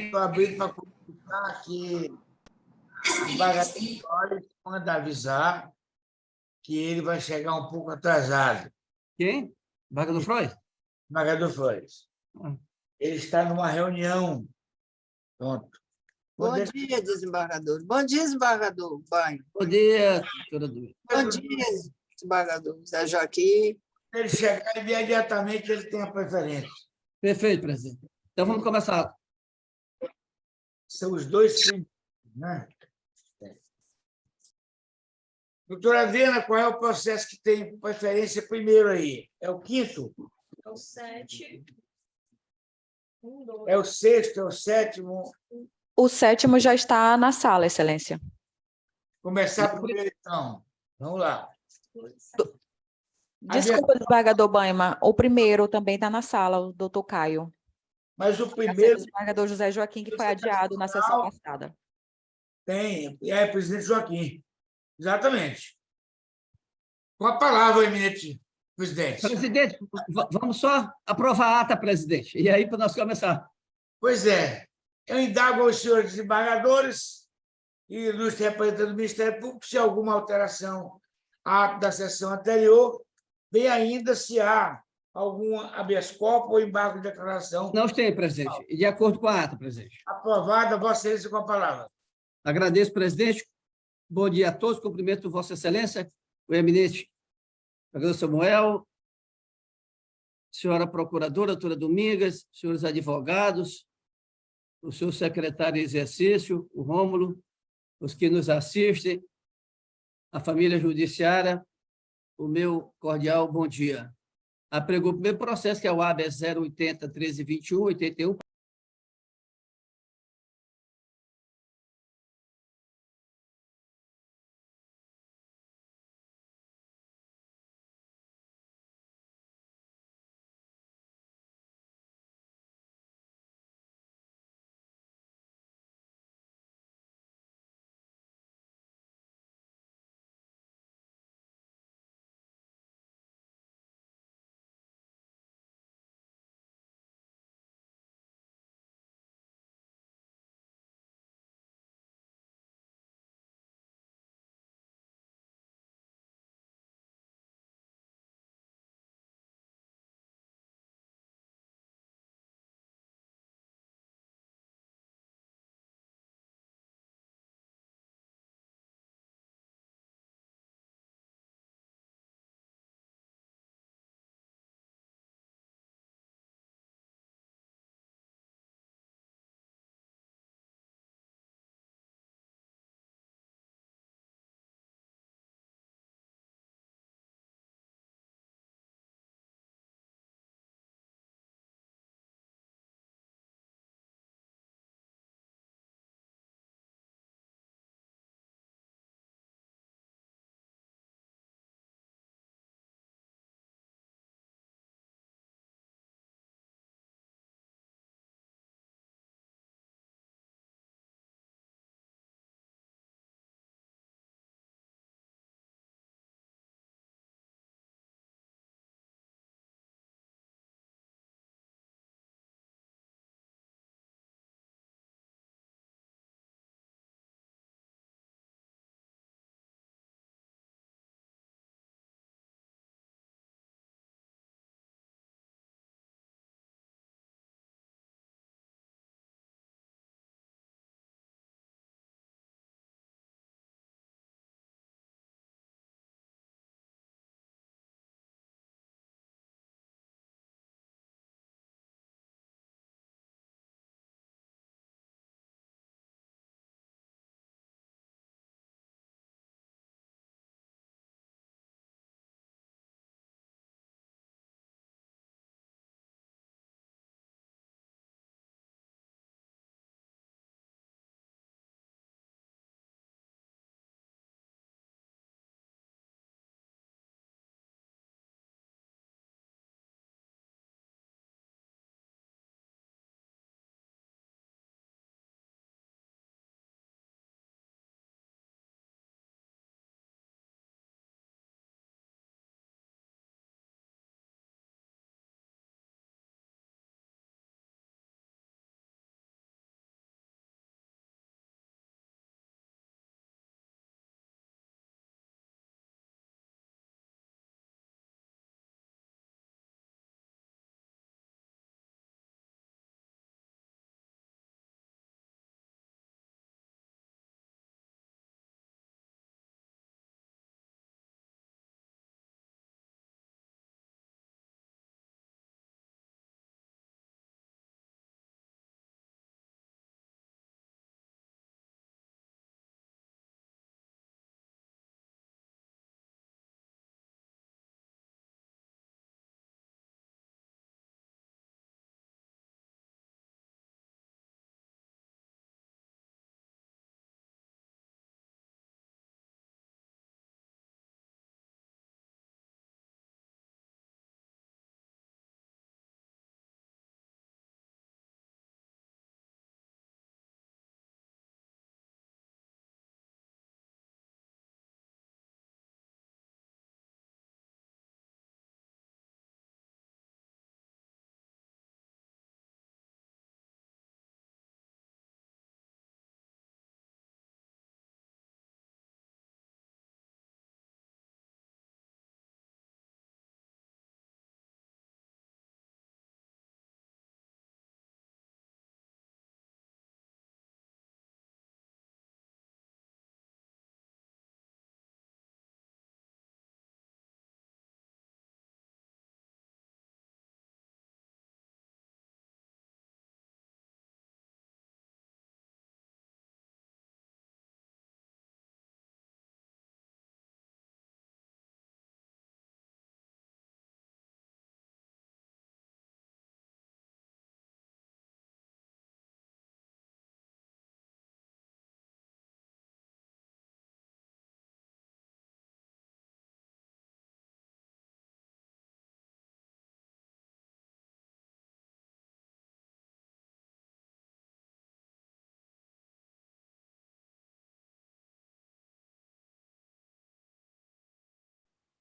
estou abrindo para comunicar que o desembargador manda avisar que ele vai chegar um pouco atrasado. Quem? Vaga do Freud? Desembargador Flores. Ah. Ele está numa reunião. Pronto. Bom dia, desembargador. Bom dia, desembargador Banho. Bom dia, doutora Dúvida. Bom dia, desembargador Zé Joaquim. Ele chegar imediatamente, ele tem a preferência. Perfeito, presidente. Então, vamos começar. São os dois primeiros, né? Doutora Adriana, qual é o processo que tem preferência primeiro aí? É o quinto? É o 7. É o sexto? É o sétimo? O 7º já está na sala, Excelência. Começar primeiro, então. Vamos lá. Desculpa, desembargador Banha, o primeiro também está na sala, o doutor Caio. Mas o O primeiro desembargador José Joaquim, que foi adiado na sessão passada. tem, é presidente Joaquim. Exatamente. Com a palavra, eminente presidente. Presidente, vamos só aprovar a ata, presidente. E aí, para nós começar. Pois é. Eu indago aos senhores desembargadores e ilustre representante do Ministério Público se há alguma alteração à ata da sessão anterior, bem ainda se há algum habeas corpus ou embargo de declaração. Não tem, presidente. E de acordo com a ata, presidente. Aprovada, Vossa Excelência, com a palavra. Agradeço, presidente. Bom dia a todos. Cumprimento Vossa Excelência, o eminente Procurador Samuel, senhora procuradora, doutora Domingas, senhores advogados, o senhor secretário de exercício, o Rômulo, os que nos assistem, a família judiciária, o meu cordial bom dia. Apregou o primeiro processo, que é o habeas 080-1321, 81,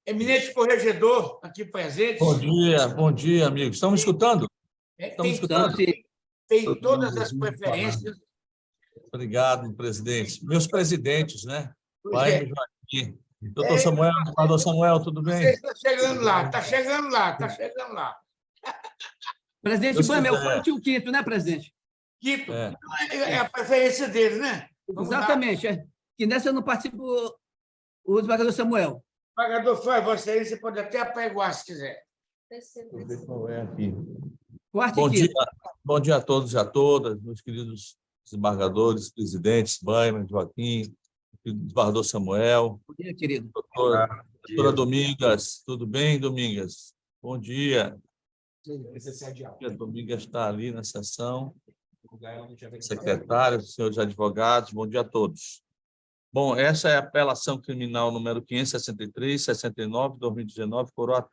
Eminente corregedor, aqui presente. Bom dia, amigos. Estão me escutando? Estamos escutando? Tem todas as preferências. Obrigado, presidente. Meus presidentes, né? Vai, Joaquim. Doutor Samuel, tudo Você bem? está chegando lá, está chegando lá, está chegando lá. Presidente Deus Baiman, é o quiser. quarto e o quinto, né, presidente? Quito, É. é a preferência dele, né? Vamos lá. Exatamente. Que nessa não participa o desembargador Samuel. Pagador foi, Vossa Excelência pode até apregoar se quiser. Deixa eu ver qual é aqui. Quarto Bom e dia, quinto. bom dia a todos e a todas, meus queridos desembargadores, presidentes, Baiman, Joaquim, desembargador Samuel, Bom dia, querido. doutora Domingas, tudo bem, Domingas? Bom dia. A Domingas está ali na sessão. Secretários, senhores advogados, bom dia a todos. Bom, essa é a apelação criminal número 563, 69, 2019, coroa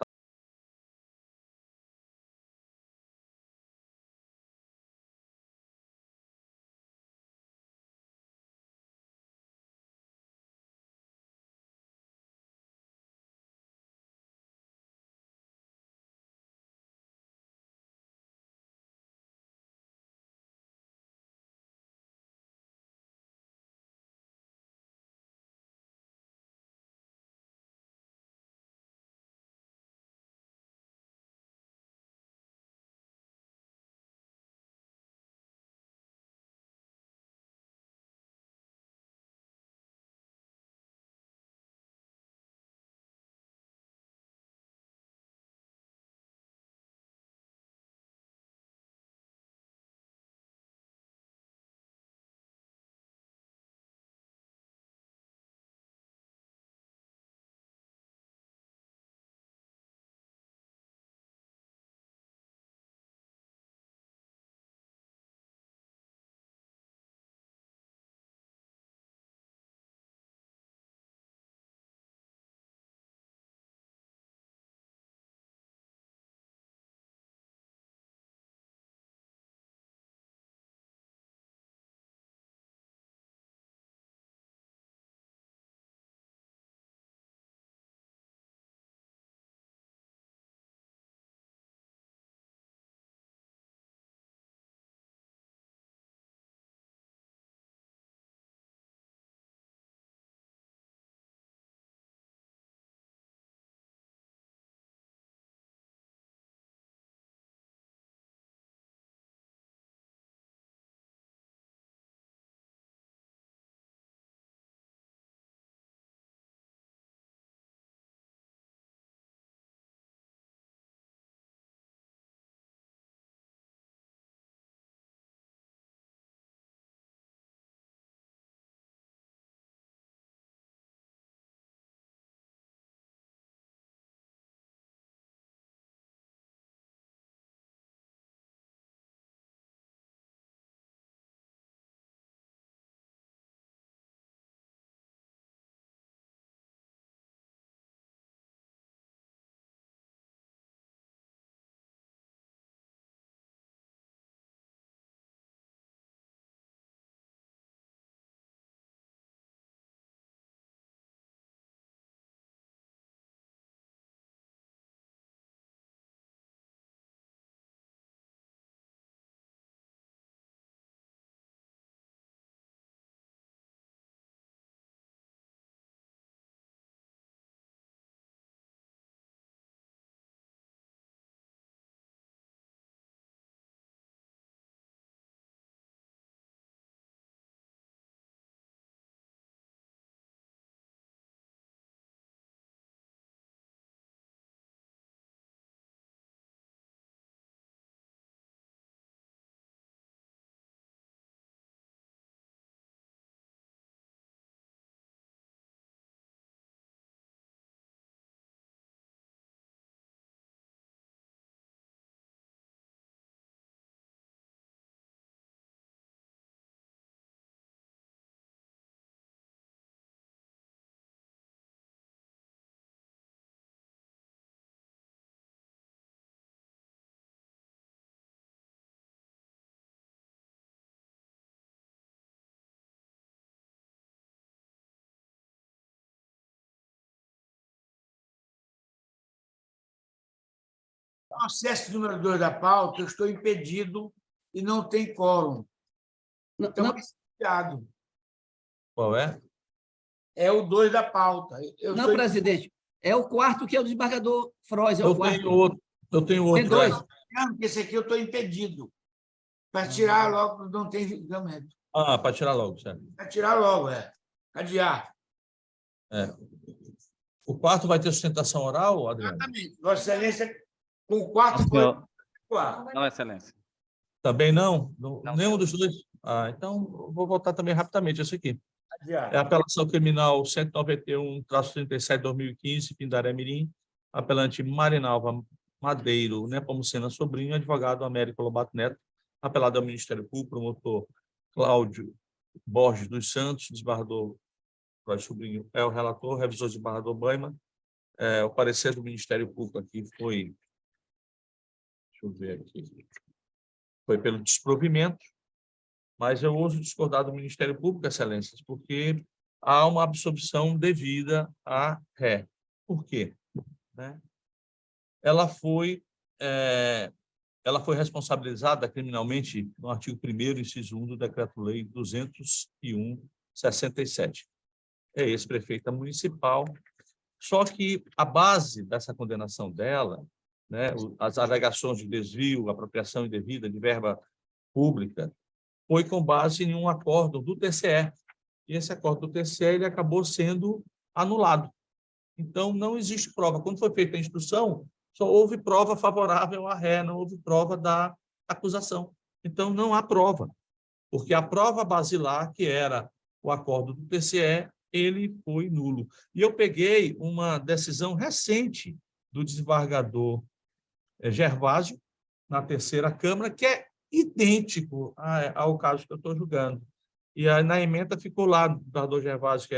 processo número 2 da pauta, eu estou impedido e não tem quórum. Não, Então, não, vai ser adiado. Qual é? É o 2 da pauta. não, presidente. É o quarto que é o desembargador Frois, é o Eu quarto. tenho outro. Eu tenho Tem outro. dois. Porque esse aqui eu estou impedido. Para tirar logo, não tem julgamento. Para tirar logo, certo? Para tirar logo, adiar. É. O quarto vai ter sustentação oral, Adriano? Exatamente. Vossa Excelência, com o quarto Não, foi senhor. quarto. Não, excelência. Também não? Não, Nenhum senhor. dos dois? Então, eu vou votar também rapidamente isso aqui. Adiar. É a apelação criminal 191-37/2015, Pindaré Mirim, apelante Marinalva Madeiro Nepomucena Sobrinho, advogado Américo Lobato Neto, apelado ao Ministério Público, promotor Cláudio Borges dos Santos, desembargador Frois Sobrinho é o relator, revisor desembargador Baima. O parecer do Ministério Público aqui foi, deixa eu ver aqui, foi pelo desprovimento, mas eu ouso discordar do Ministério Público, Excelências, porque há uma absolvição devida à ré. Por quê? Né? Ela foi responsabilizada criminalmente no artigo 1º, inciso 1 do Decreto-Lei 201/67. É ex-prefeita municipal, só que a base dessa condenação dela, né, as alegações de desvio, apropriação indevida de verba pública, foi com base em um acordo do TCE. E esse acordo do TCE ele acabou sendo anulado. Então, não existe prova. Quando foi feita a instrução, só houve prova favorável à ré, não houve prova da acusação. Então, não há prova, porque a prova basilar, que era o acordo do TCE, ele foi nulo. E eu peguei uma decisão recente do desembargador Gervásio, na terceira Câmara, que é idêntico ao caso que eu estou julgando. E aí, na ementa ficou lá, do desembargador Gervásio, que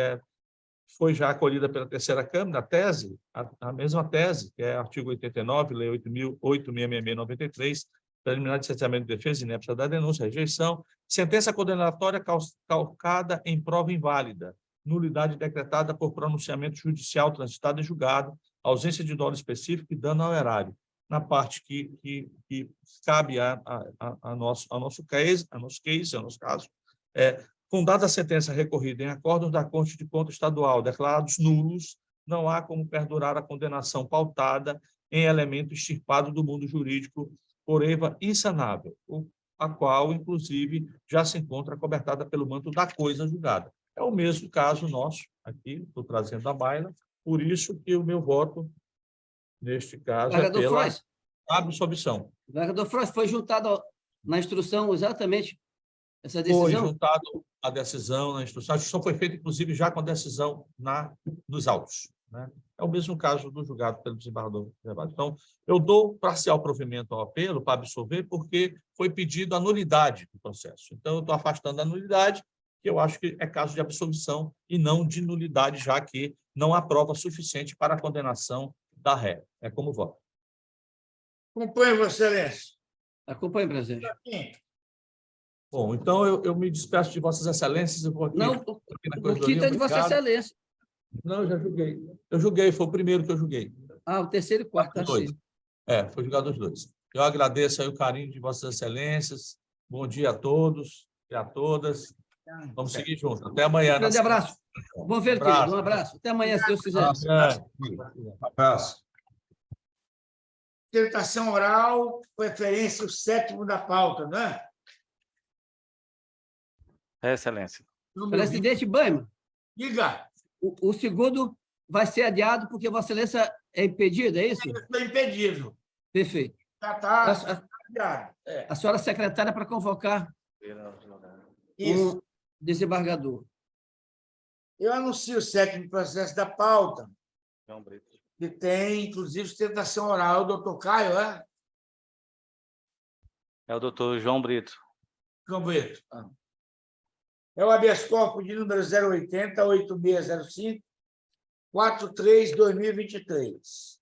foi já acolhida pela terceira Câmara, a tese, a mesma tese, que é artigo 89, Lei 8.666/93, preliminar de cerceamento de defesa, inépcia da denúncia, rejeição, sentença condenatória calcada em prova inválida, nulidade decretada por pronunciamento judicial transitado e julgado, ausência de dolo específico e dano ao erário. Na parte que cabe a nosso case, ao nosso caso, fundada a sentença recorrida em acordos da Corte de Contas Estadual declarados nulos, não há como perdurar a condenação pautada em elemento extirpado do mundo jurídico por eiva insanável, a qual, inclusive, já se encontra cobertada pelo manto da coisa julgada. É o mesmo caso nosso, aqui, estou trazendo a baila, por isso que o meu voto, neste caso, é Desembargador pela Frois, absolvição. desembargador Frois, foi juntado na instrução exatamente essa Foi decisão? juntado a decisão na instrução. A instrução foi feita, inclusive, já com a decisão nos autos. Né? É o mesmo caso do julgado pelo desembargador Gervásio. Então, eu dou parcial provimento ao apelo para absolver, porque foi pedido a nulidade do processo. Então, eu estou afastando a nulidade, que eu acho que é caso de absolvição e não de nulidade, já que não há prova suficiente para a condenação da ré. É como voto. Acompanhe, Vossa Excelência. Acompanhe, presidente. Bom, então eu me despeço de Vossas Excelências. Eu vou aqui, Não, aqui na o corredoria. quinto é de Vossa Obrigado. Excelência. Não, eu já julguei. Eu julguei, foi o primeiro que eu julguei. Ah, o terceiro e quarto, Os dois. assim. Foi julgado os dois. Eu agradeço aí o carinho de Vossas Excelências. Bom dia a todos e a todas. Vamos seguir juntos. Até amanhã. Grande abraço. Bom ver, querido. Um abraço. Até amanhã, se Deus quiser. Abraço. Sustentação oral, preferência o 7º da pauta, não é? Excelência. Não me ouviu? Presidente Baima, Diga, o segundo vai ser adiado porque Vossa Excelência é impedida, é isso? eu estou impedido. Perfeito. Já está A, adiado. a senhora secretária para convocar Isso. um desembargador. Eu anuncio o 7º processo da pauta, João Brito. que tem, inclusive, sustentação oral. O doutor Caio, é? É o doutor João Brito. João Brito. É o habeas corpus de número 080-8605, 43/2023.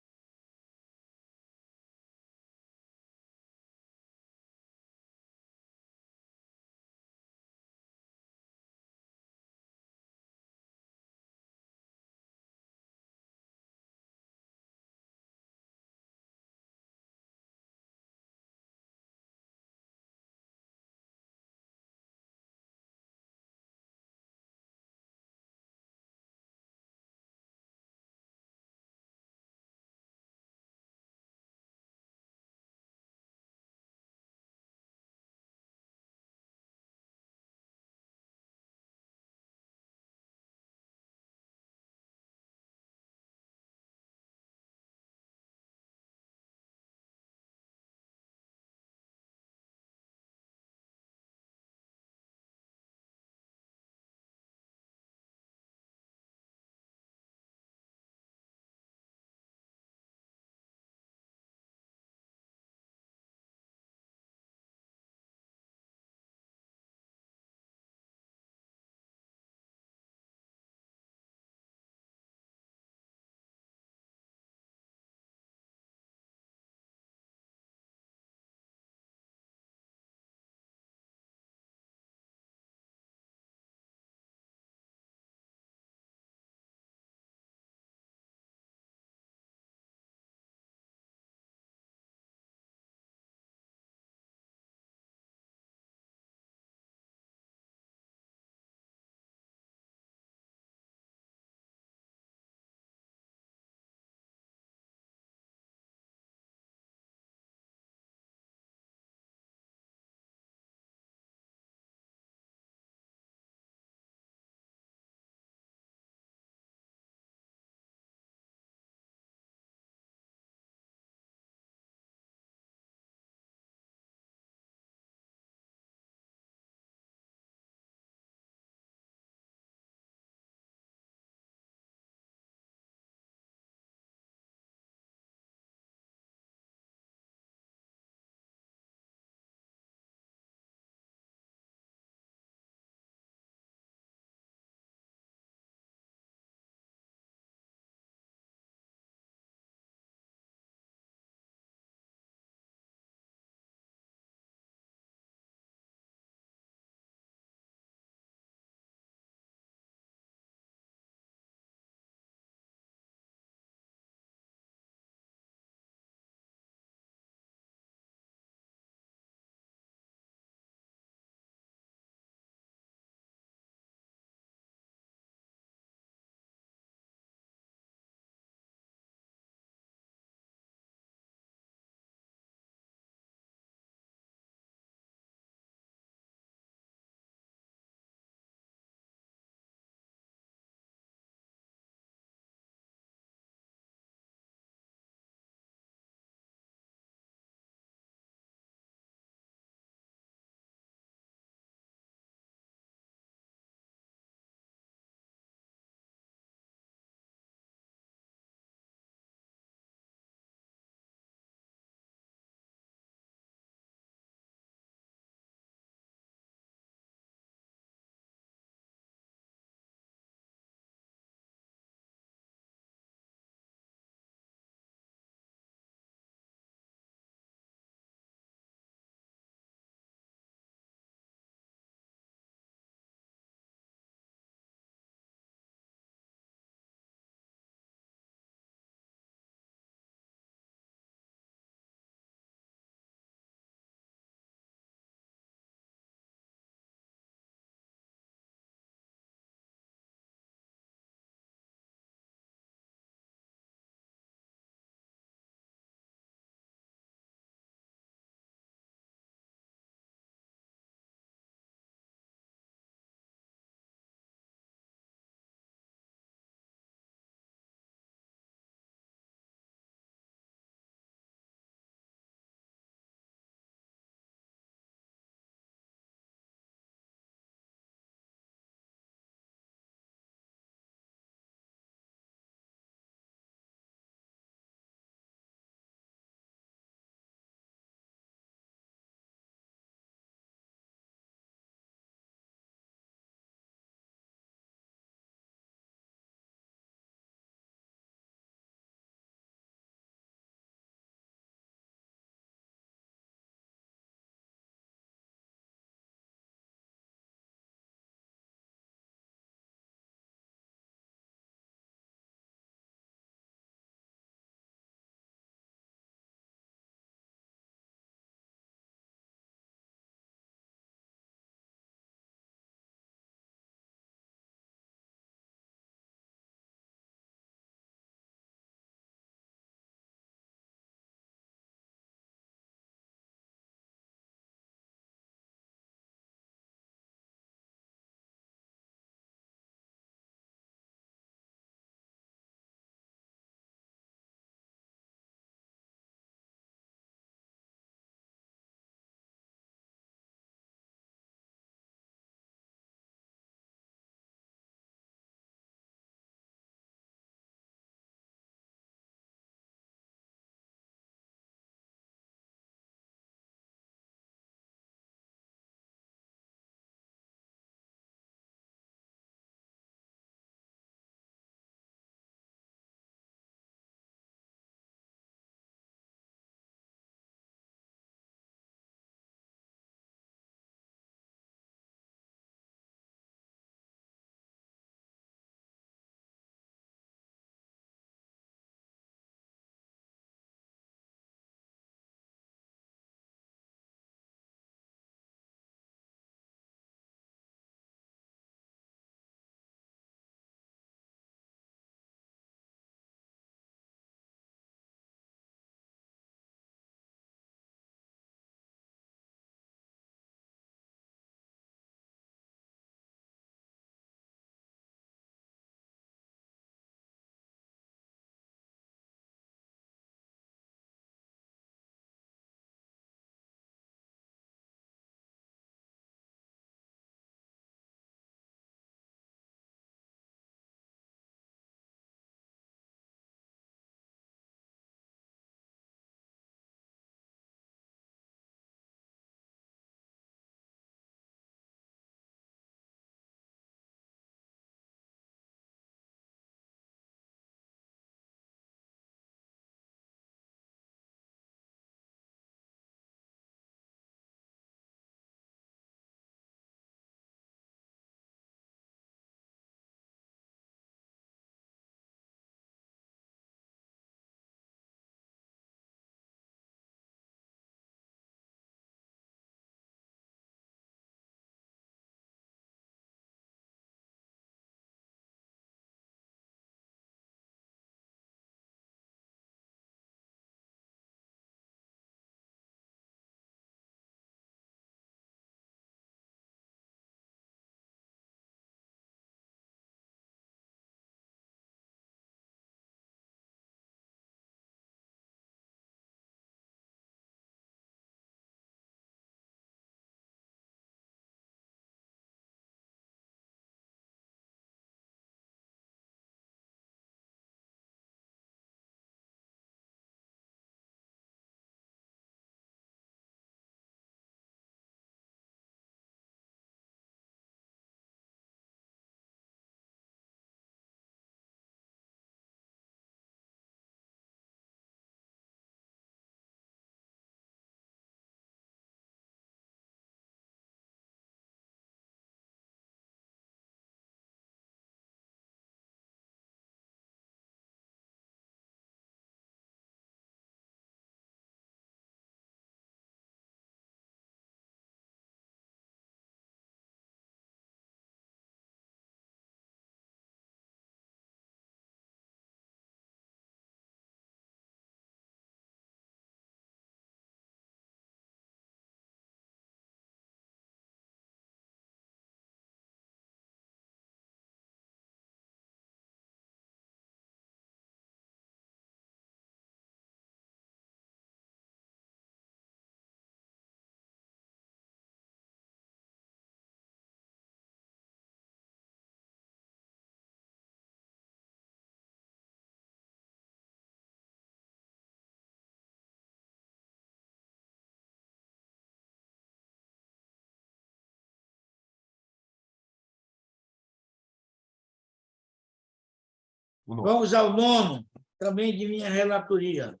Vamos ao 9º, também de minha relatoria.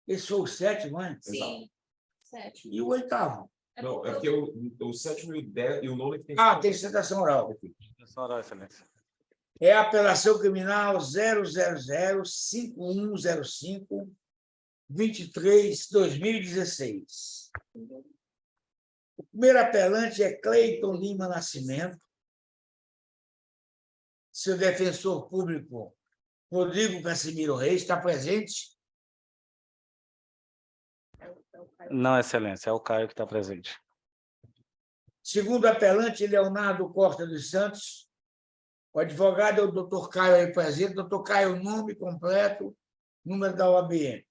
Esse foi o 7º, não é? Sim. 7. E o 8º? Não, é porque o 7º e o 10 e o 9 é que tem. Ah, tem sustentação oral. Sustentação oral, Excelência. É a apelação criminal 000-5105-23/2016. O primeiro apelante é Cleiton Lima Nascimento. Seu defensor público, Rodrigo Casimiro Reis, está presente? Não, Excelência, é o Caio que está presente. Segundo apelante, Leonardo Costa dos Santos. O advogado é o doutor Caio aí presente. Doutor Caio, nome completo, número da OAB.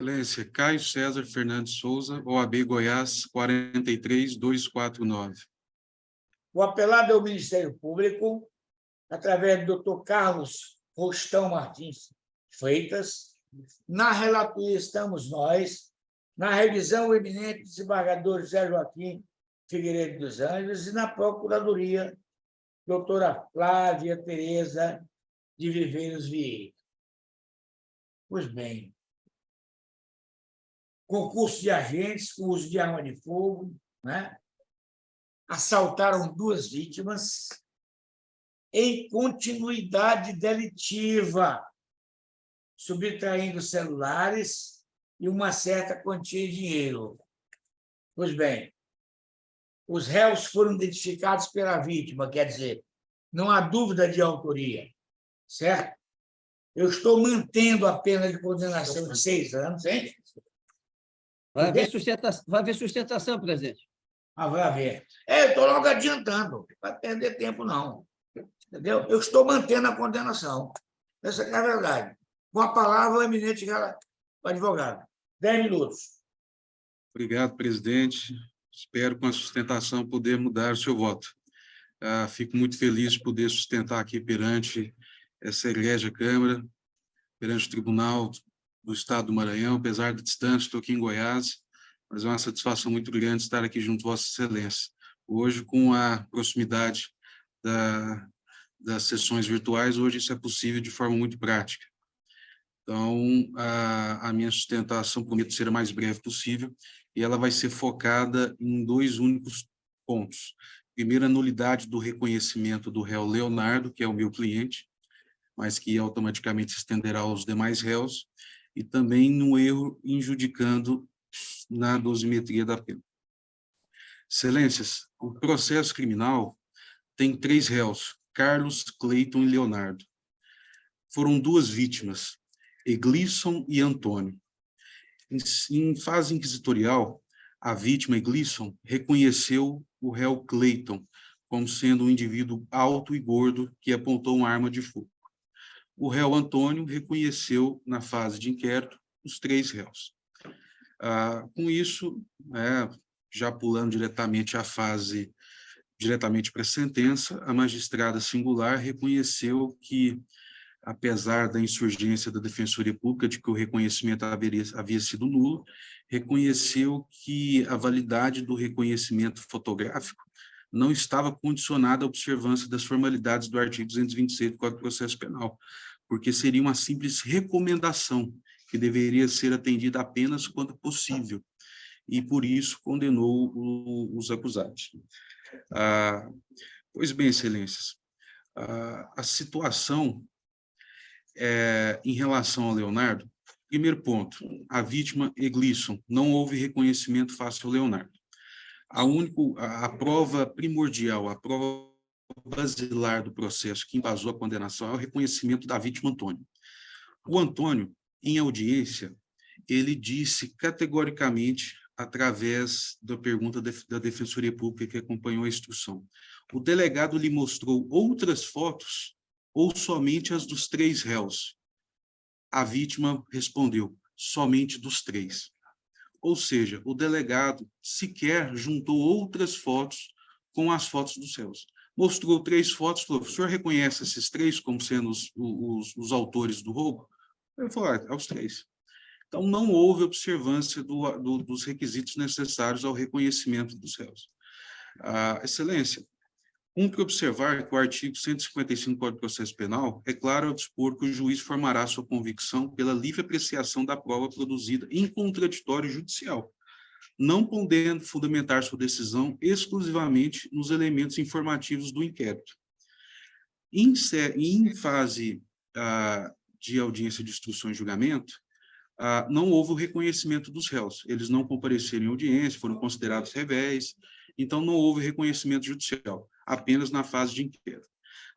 Excelência, Caio César Fernandes Souza, OAB Goiás, 43249. O apelado é o Ministério Público, através do doutor Carlos Rostão Martins Freitas. Na relatoria estamos nós. Na revisão, o eminente desembargador José Joaquim Figueiredo dos Anjos. E na procuradoria, doutora Flávia Tereza de Viveiros Vieira. Pois bem, concurso de agentes com uso de arma de fogo, né? Assaltaram 2 vítimas em continuidade delitiva, subtraindo celulares e uma certa quantia de dinheiro. Pois bem, os réus foram identificados pela vítima, quer dizer, não há dúvida de autoria, certo? Eu estou mantendo a pena de condenação de 6 anos, hein? Vai haver sustentação, presidente. Ah, vai haver. Eu estou logo adiantando, não vai perder tempo, não. Entendeu? Eu estou mantendo a condenação. Essa é a verdade. Com a palavra, o eminente advogado. 10 minutos. Obrigado, presidente. Espero, com a sustentação, poder mudar o seu voto. Fico muito feliz de poder sustentar aqui perante essa egrégia Câmara, perante o Tribunal do Estado do Maranhão, apesar da distância, estou aqui em Goiás, mas é uma satisfação muito grande estar aqui junto a Vossa Excelência. Hoje, com a proximidade das sessões virtuais, hoje isso é possível de forma muito prática. Então, a minha sustentação, prometo ser a mais breve possível, e ela vai ser focada em 2 únicos pontos. Primeiro, a nulidade do reconhecimento do réu Leonardo, que é o meu cliente, mas que automaticamente se estenderá aos demais réus, e também no erro injudicando na dosimetria da pena. Excelências, o processo criminal tem 3 réus, Carlos, Cleiton e Leonardo. Foram 2 vítimas, Eglisson e Antônio. Em fase inquisitorial, a vítima, Eglisson, reconheceu o réu Cleiton como sendo um indivíduo alto e gordo que apontou uma arma de fogo. O réu Antônio reconheceu, na fase de inquérito, os 3 réus. Com isso, já pulando diretamente a fase, diretamente para a sentença, a magistrada singular reconheceu que, apesar da insurgência da Defensoria Pública de que o reconhecimento havia sido nulo, reconheceu que a validade do reconhecimento fotográfico não estava condicionada à observância das formalidades do artigo 226 do Código de Processo Penal, porque seria uma simples recomendação que deveria ser atendida apenas quando possível, e por isso condenou os acusados. Pois bem, excelências, a situação em relação ao Leonardo, primeiro ponto, a vítima Eglisson, não houve reconhecimento face ao Leonardo. A prova primordial, a prova basilar do processo que embasou a condenação é o reconhecimento da vítima Antônio. O Antônio, em audiência, ele disse categoricamente, através da pergunta da Defensoria Pública que acompanhou a instrução, o delegado lhe mostrou outras fotos ou somente as dos 3 réus? A vítima respondeu, somente dos 3. Ou seja, o delegado sequer juntou outras fotos com as fotos dos réus. Mostrou 3 fotos, falou, o senhor reconhece esses 3 como sendo os autores do roubo? Ele falou, é os 3. Então, não houve observância dos requisitos necessários ao reconhecimento dos réus. Excelência, Cumpre observar que o artigo 155 do Código de Processo Penal é claro ao dispor que o juiz formará sua convicção pela livre apreciação da prova produzida em contraditório judicial, não podendo fundamentar sua decisão exclusivamente nos elementos informativos do inquérito. Em fase de audiência de instrução e julgamento, não houve o reconhecimento dos réus. Eles não compareceram em audiência, foram considerados réis, então não houve reconhecimento judicial, apenas na fase de inquérito.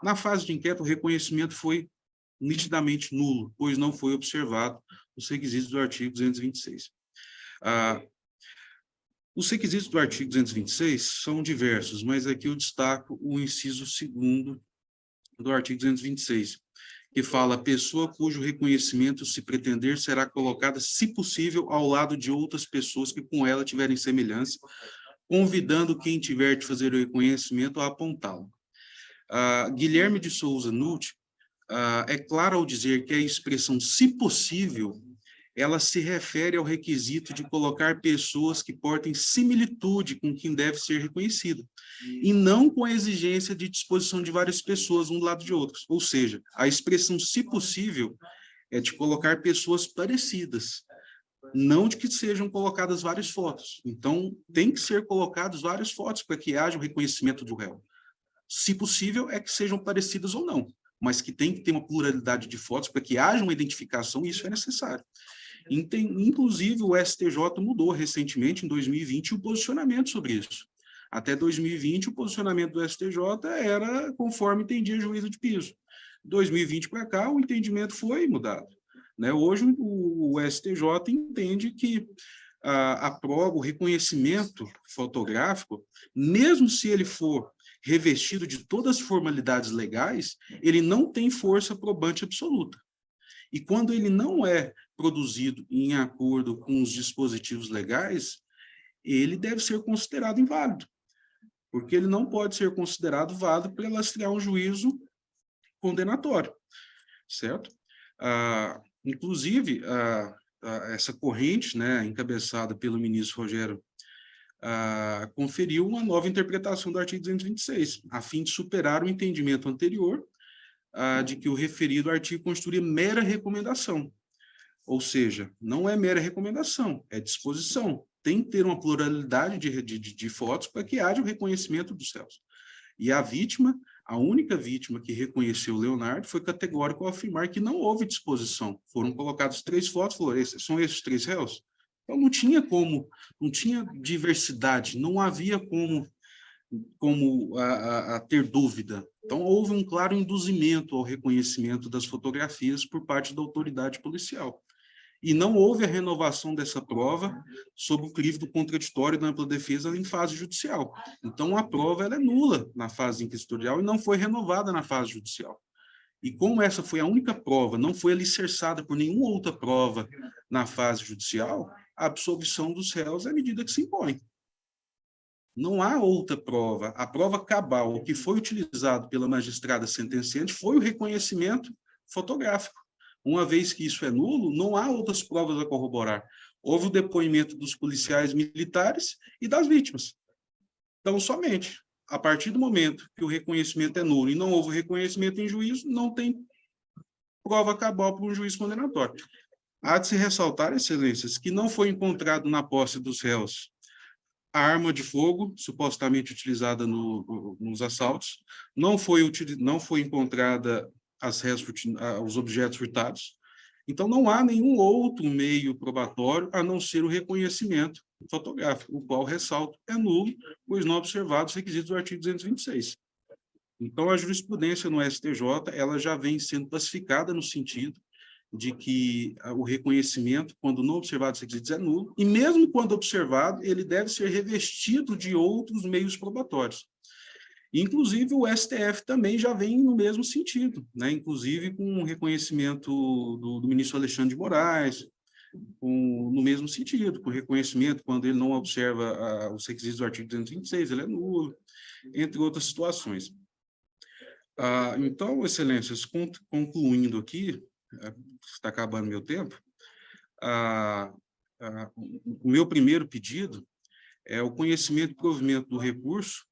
Na fase de inquérito, o reconhecimento foi nitidamente nulo, pois não foi observado os requisitos do artigo 226. Os requisitos do artigo 226 são diversos, mas aqui eu destaco o inciso 2º do artigo 226, que fala: pessoa cujo reconhecimento se pretender será colocada, se possível, ao lado de outras pessoas que com ela tiverem semelhança, convidando quem tiver de fazer o reconhecimento a apontá-lo. Guilherme de Souza Nutt é claro ao dizer que a expressão "se possível" ela se refere ao requisito de colocar pessoas que portem similitude com quem deve ser reconhecido, e não com a exigência de disposição de várias pessoas um do lado de outros. Ou seja, a expressão "se possível" é de colocar pessoas parecidas, não de que sejam colocadas várias fotos. Então, tem que ser colocadas várias fotos para que haja o reconhecimento do réu. Se possível, é que sejam parecidas ou não, mas que tem que ter uma pluralidade de fotos para que haja uma identificação, e isso é necessário. Inclusive, o STJ mudou recentemente, em 2020, o posicionamento sobre isso. Até 2020, o posicionamento do STJ era conforme entendia juízo de piso. 2020 para cá, o entendimento foi mudado. Hoje, o STJ entende que a prova, o reconhecimento fotográfico, mesmo se ele for revestido de todas as formalidades legais, ele não tem força probante absoluta. E quando ele não é produzido em acordo com os dispositivos legais, ele deve ser considerado inválido, porque ele não pode ser considerado válido para lastrear um juízo condenatório, certo? Inclusive, essa corrente, encabeçada pelo ministro Rogério, conferiu uma nova interpretação do artigo 226, a fim de superar o entendimento anterior de que o referido artigo constituía mera recomendação. Ou seja, não é mera recomendação, é disposição. Tem que ter uma pluralidade de fotos para que haja o reconhecimento dos réus. E a única vítima que reconheceu o Leonardo foi categórico ao afirmar que não houve disposição. Foram colocadas 3 fotos, falou: são esses 3 réus? Então não tinha não tinha diversidade, não havia como ter dúvida. Então houve um claro induzimento ao reconhecimento das fotografias por parte da autoridade policial. E não houve a renovação dessa prova sob o crivo do contraditório da ampla defesa em fase judicial. Então, a prova ela é nula na fase inquisitorial e não foi renovada na fase judicial. E como essa foi a única prova, não foi alicerçada por nenhuma outra prova na fase judicial, a absolvição dos réus é a medida que se impõe. Não há outra prova. A prova cabal, o que foi utilizado pela magistrada sentenciante, foi o reconhecimento fotográfico. Uma vez que isso é nulo, não há outras provas a corroborar. Houve o depoimento dos policiais militares e das vítimas. Então, somente a partir do momento que o reconhecimento é nulo e não houve reconhecimento em juízo, não tem prova cabal para um juiz condenatório. Há de se ressaltar, excelências, que não foi encontrado na posse dos réus a arma de fogo, supostamente utilizada nos assaltos, não foi encontrada os objetos furtados. Então, não há nenhum outro meio probatório a não ser o reconhecimento fotográfico, o qual, ressalto, é nulo, pois não observados os requisitos do artigo 226. Então, a jurisprudência no STJ ela já vem sendo pacificada no sentido de que o reconhecimento, quando não observado os requisitos, é nulo, e mesmo quando observado, ele deve ser revestido de outros meios probatórios. Inclusive, o STF também já vem no mesmo sentido, inclusive com o reconhecimento do ministro Alexandre de Moraes, no mesmo sentido, com reconhecimento, quando ele não observa os requisitos do artigo 226, ele é nulo, entre outras situações. Então, excelências, concluindo aqui, está acabando meu tempo, o meu primeiro pedido é o conhecimento e provimento do recurso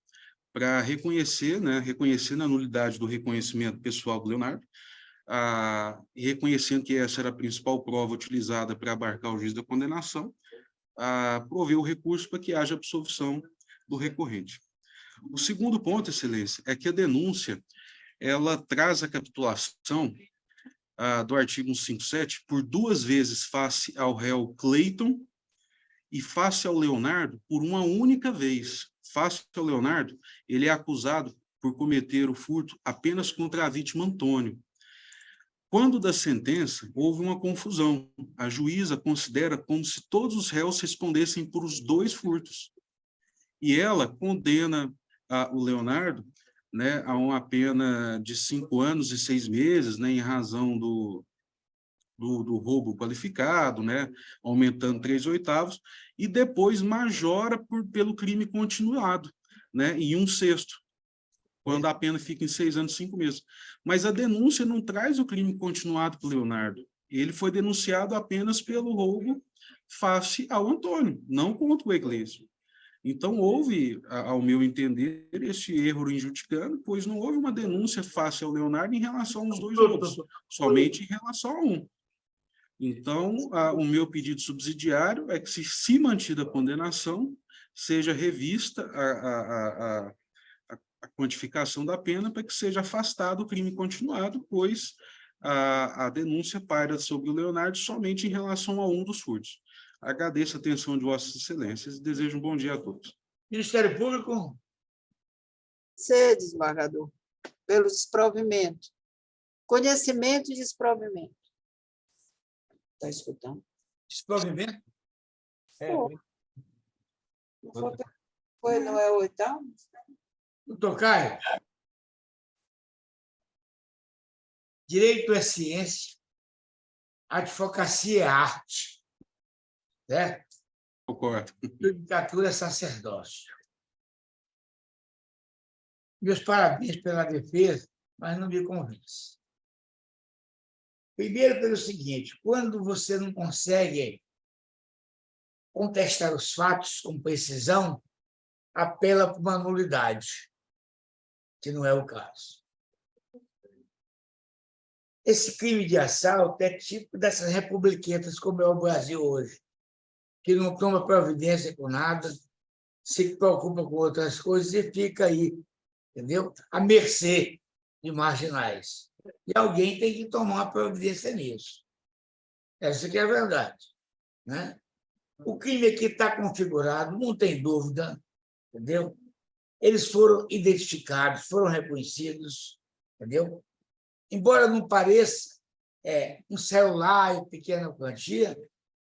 para reconhecer, né, reconhecendo a nulidade do reconhecimento pessoal do Leonardo, e reconhecendo que essa era a principal prova utilizada para abarcar o juízo da condenação, prover o recurso para que haja absolvição do recorrente. O segundo ponto, Excelência, é que a denúncia ela traz a capitulação do artigo 157 por 2 vezes face ao réu Cleiton e face ao Leonardo por uma única vez. Face ao Leonardo, ele é acusado por cometer o furto apenas contra a vítima Antônio. Quando da sentença, houve uma confusão. A juíza considera como se todos os réus respondessem por os 2 furtos. E ela condena o Leonardo, né, a uma pena de 5 anos e 6 meses, né, em razão do roubo qualificado, né, aumentando 3/8, e depois majora pelo crime continuado, né, em 1/6, quando a pena fica em 6 anos e 5 meses. Mas a denúncia não traz o crime continuado para o Leonardo. Ele foi denunciado apenas pelo roubo face ao Antônio, não contra o Eglísio. Então, houve, ao meu entender, esse erro injudicando, pois não houve uma denúncia face ao Leonardo em relação aos 2 roubos, somente em relação a um. Então, o meu pedido subsidiário é que, se mantida a condenação, seja revista a quantificação da pena para que seja afastado o crime continuado, pois a denúncia paira sobre o Leonardo somente em relação a um dos furtos. Agradeço a atenção de Vossas Excelências e desejo um bom dia a todos. Ministério Público. C, desembargador, pelo desprovimento. Conhecimento e desprovimento. Está escutando? Desprovimento. Não é o 8º? Doutor Caio, direito é ciência, advocacia é arte, certo? Concordo. Judicatura é sacerdócio. Meus parabéns pela defesa, mas não me convence. Primeiro, pelo seguinte: quando você não consegue contestar os fatos com precisão, apela para uma nulidade, que não é o caso. Esse crime de assalto é típico dessas republiquetas como é o Brasil hoje, que não toma providência com nada, se preocupa com outras coisas e fica aí, entendeu? À mercê de marginais. E alguém tem que tomar uma providência nisso. Essa que é a verdade, né? O crime aqui está configurado, não tem dúvida, entendeu? Eles foram identificados, foram reconhecidos, entendeu? Embora não pareça um celular em pequena quantia,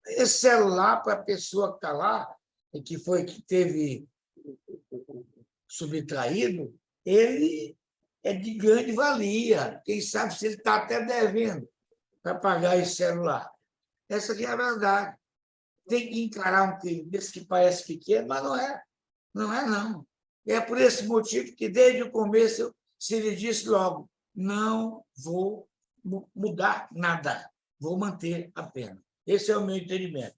esse celular, para a pessoa que está lá, e que teve subtraído, ele é de grande valia. Quem sabe se ele está até devendo para pagar esse celular. Essa aqui é a verdade. Tem que encarar um crime desse que parece pequeno, mas não é. Não é, não. E é por esse motivo que, desde o começo, se lhe disse logo: não vou mudar nada, vou manter a pena. Esse é o meu entendimento.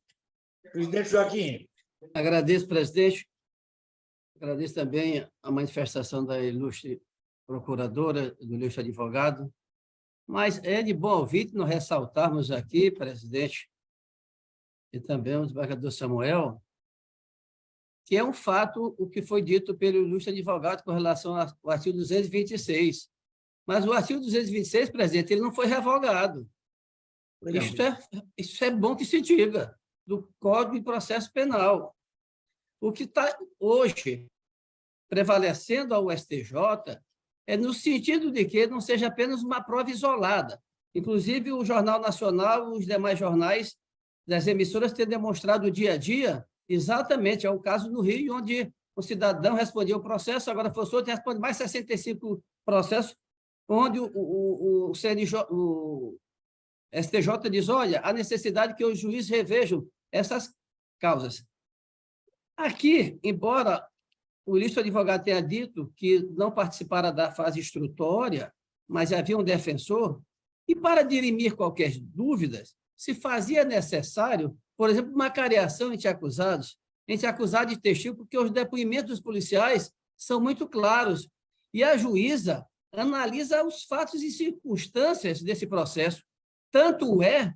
Presidente Joaquim. Agradeço, presidente. Agradeço também a manifestação da ilustre procuradora, do ilustre advogado. Mas é de bom ouvinte nós ressaltarmos aqui, presidente, e também o desembargador Samuel, que é um fato o que foi dito pelo ilustre advogado com relação ao artigo 226. Mas o artigo 226, presidente, ele não foi revogado. Isso é bom que se diga, do Código de Processo Penal. O que está hoje prevalecendo ao STJ é no sentido de que não seja apenas uma prova isolada. Inclusive, o Jornal Nacional, os demais jornais das emissoras têm demonstrado dia a dia exatamente, é o caso do Rio, onde o cidadão respondia o processo, agora foi solto e responde mais 65 processos, onde o STJ diz: olha, há necessidade que os juízes revejam essas causas. Aqui, embora o ilustre advogado tenha dito que não participara da fase instrutória, mas havia um defensor, e para dirimir qualquer dúvida, se fazia necessário, por exemplo, uma cariação entre acusados de testigo, porque os depoimentos dos policiais são muito claros. E a juíza analisa os fatos e circunstâncias desse processo. Tanto é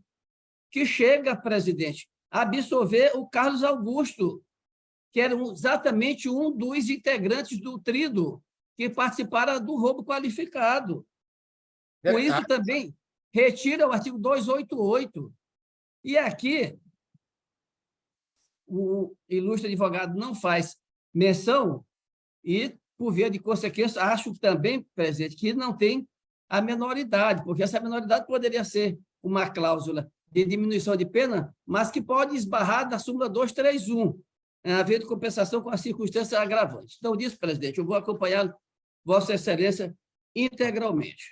que chega, presidente, a absolver o Carlos Augusto, que era exatamente um dos integrantes do trido que participaram do roubo qualificado. Com isso, também retira o artigo 288. E aqui, o ilustre advogado não faz menção e, por via de consequência, acho também, presidente, que não tem a menoridade, porque essa menoridade poderia ser uma cláusula de diminuição de pena, mas que pode esbarrar da súmula 231, haver de compensação com as circunstâncias agravantes. Então, disso, presidente, eu vou acompanhar Vossa Excelência integralmente.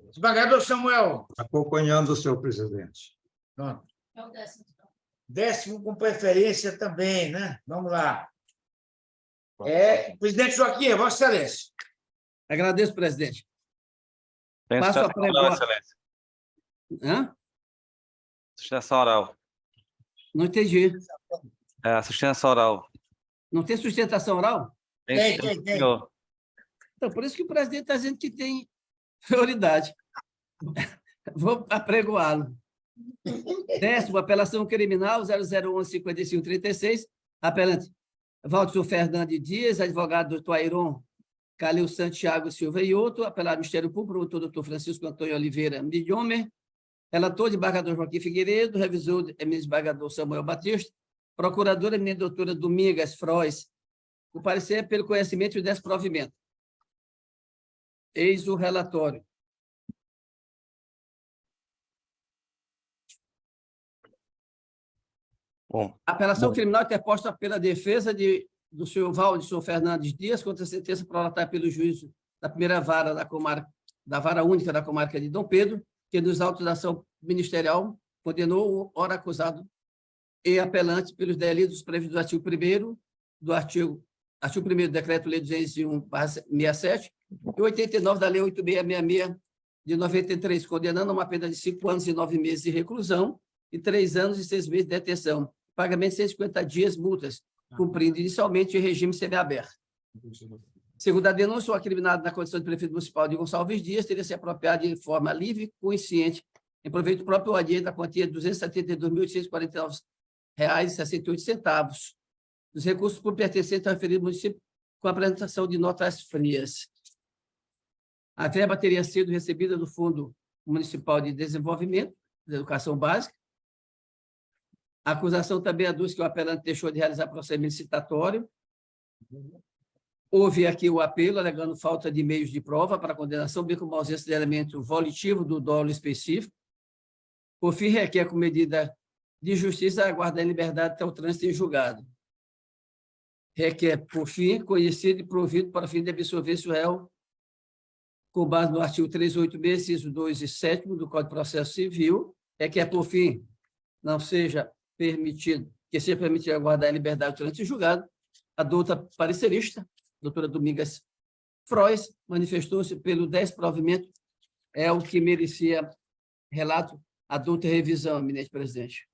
Desembargador Samuel. Acompanhando o senhor presidente. Pronto. É o 10º. 10º com preferência também, né? Vamos lá. Presidente Joaquim, Vossa Excelência. Agradeço, presidente. Tem Passo a sustentação oral, pregoar. excelência. Hã? Sustentação oral. Não entendi. Sustentação oral. Não tem sustentação oral? Tem. Senhor. Então, por isso que o presidente está dizendo que tem prioridade. Vou apregoá-lo. 10º, apelação criminal 0011-5536, apelante Valdir Fernandes Dias, advogado doutor Airon Calil Santiago Silva e outro, apelado Ministério Público, promotor doutor Francisco Antônio Oliveira Milhomer, relator, desembargador Joaquim Figueiredo, revisor, desembargador Samuel Batista, procuradora, eminente doutora Domingas Frois, o parecer pelo conhecimento e desprovimento. Eis o relatório. Bom, Apelação criminal interposta pela defesa do senhor Valdir Fernandes Dias contra a sentença prolatada pelo juízo da primeira vara da vara única da comarca de Dom Pedro, que nos autos da ação ministerial condenou o ora acusado e apelante pelos delitos previstos no artigo 1º do artigo 1º do Decreto-Lei 201/67 e 89 da Lei 8666 de 93, condenando a uma pena de 5 anos e 9 meses de reclusão e 3 anos e 6 meses de detenção, pagamento de 150 dias multas, cumprindo inicialmente em regime semiaberto. Segundo a denúncia, o acriminado na condição de prefeito municipal de Gonçalves Dias teria se apropriado de forma livre e consciente, em proveito do próprio adiante, da quantia de R$ 272.849,68, dos recursos por pertencentes ao referido município, com a apresentação de notas frias. A verba teria sido recebida do Fundo Municipal de Desenvolvimento, da Educação Básica. A acusação também aduz que o apelante deixou de realizar procedimento citatório. Houve aqui o apelo, alegando falta de meios de prova para a condenação, bem como ausência de elemento volitivo do dolo específico. Por fim, requer, com medida de justiça, aguardar em liberdade até o trânsito em julgado. Requer, por fim, conhecido e provido para fim de absolver-se o réu, com base no artigo 386, inciso 2 e 7º do Código de Processo Civil, requer, por fim, não seja permitido, que seja permitido aguardar em liberdade durante o julgado. A doutora parecerista, doutora Domingas Frois, manifestou-se pelo desprovimento, é o que merecia relato, adulta revisão, eminente presidente.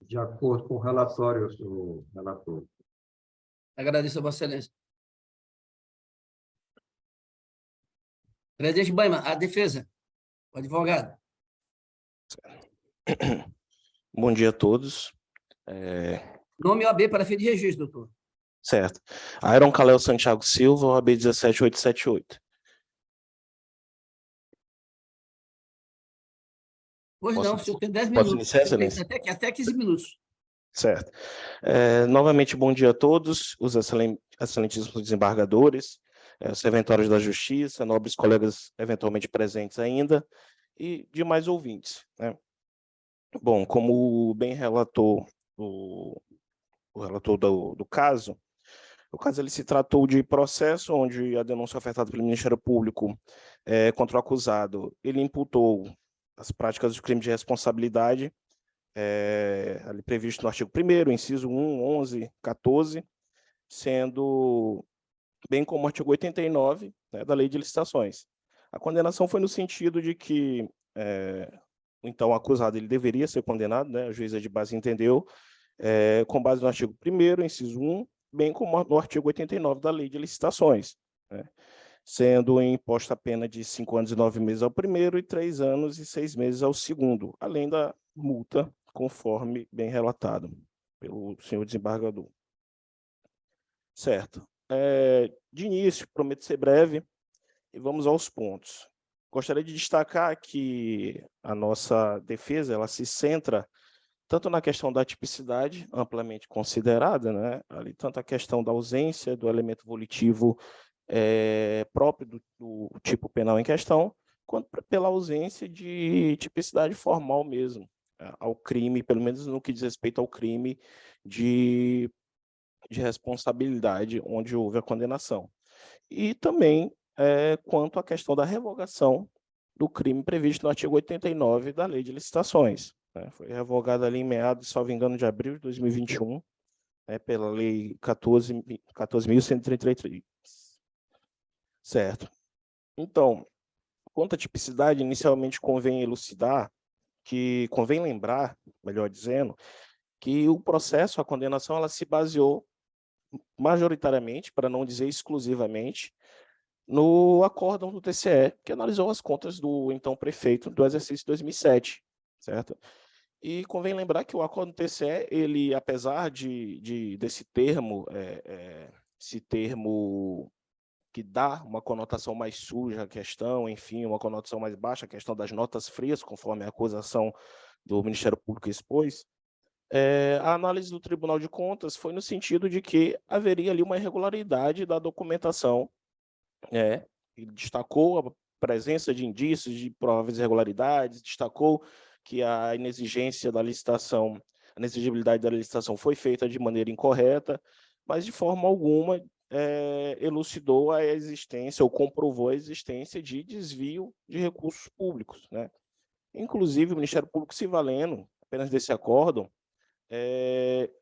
De acordo com o relatório, senhor relator. Agradeço a Vossa Excelência. Presidente Baiman, a defesa, o advogado. Bom dia a todos. Nome OAB para fim de registro, doutor. Certo. Airon Calil Santiago Silva, OAB 17878. Pois não, o senhor tem 10 Posso minutos. iniciar, Excelência? Até 15 minutos. Certo. Novamente, bom dia a todos, os excelentíssimos desembargadores, os serventórios da Justiça, nobres colegas eventualmente presentes ainda, e demais ouvintes, né? Bom, como bem relatou o relator do caso, o caso ele se tratou de processo onde a denúncia ofertada pelo Ministério Público contra o acusado, ele imputou as práticas do crime de responsabilidade, ali previsto no artigo 1º, inciso 1, 11, 14, sendo bem como o artigo 89, né, da Lei de Licitações. A condenação foi no sentido de que então o acusado ele deveria ser condenado, né, a juíza de base entendeu, com base no artigo 1º, inciso 1, bem como no artigo 89 da Lei de Licitações, né? Sendo imposta a pena de 5 anos e 9 meses ao primeiro e 3 anos e 6 meses ao segundo, além da multa, conforme bem relatado pelo senhor desembargador. Certo. De início, prometo ser breve, e vamos aos pontos. Gostaria de destacar que a nossa defesa ela se centra tanto na questão da tipicidade, amplamente considerada, né? Ali, tanto a questão da ausência do elemento volitivo próprio do tipo penal em questão, quanto pela ausência de tipicidade formal mesmo, ao crime, pelo menos no que diz respeito ao crime de responsabilidade, onde houve a condenação. E também quanto à questão da revogação do crime previsto no artigo 89 da Lei de Licitações. Foi revogada ali em meados, salvo engano, de abril de 2021, pela Lei 14.133. Certo. Então, quanto à tipicidade, inicialmente convém elucidar, convém lembrar, melhor dizendo, que o processo, a condenação, ela se baseou majoritariamente, para não dizer exclusivamente, no acórdão do TCE, que analisou as contas do então prefeito do exercício 2007, certo? E convém lembrar que o acórdão do TCE, ele, apesar desse termo, esse termo que dá uma conotação mais suja à questão, enfim, uma conotação mais baixa, a questão das notas frias, conforme a acusação do Ministério Público expôs, a análise do Tribunal de Contas foi no sentido de que haveria ali uma irregularidade da documentação, e destacou a presença de indícios de prováveis irregularidades, destacou que a inexigência da licitação, a inexigibilidade da licitação foi feita de maneira incorreta, mas de forma alguma elucidou a existência ou comprovou a existência de desvio de recursos públicos, né? Inclusive, o Ministério Público, se valendo apenas desse acórdão,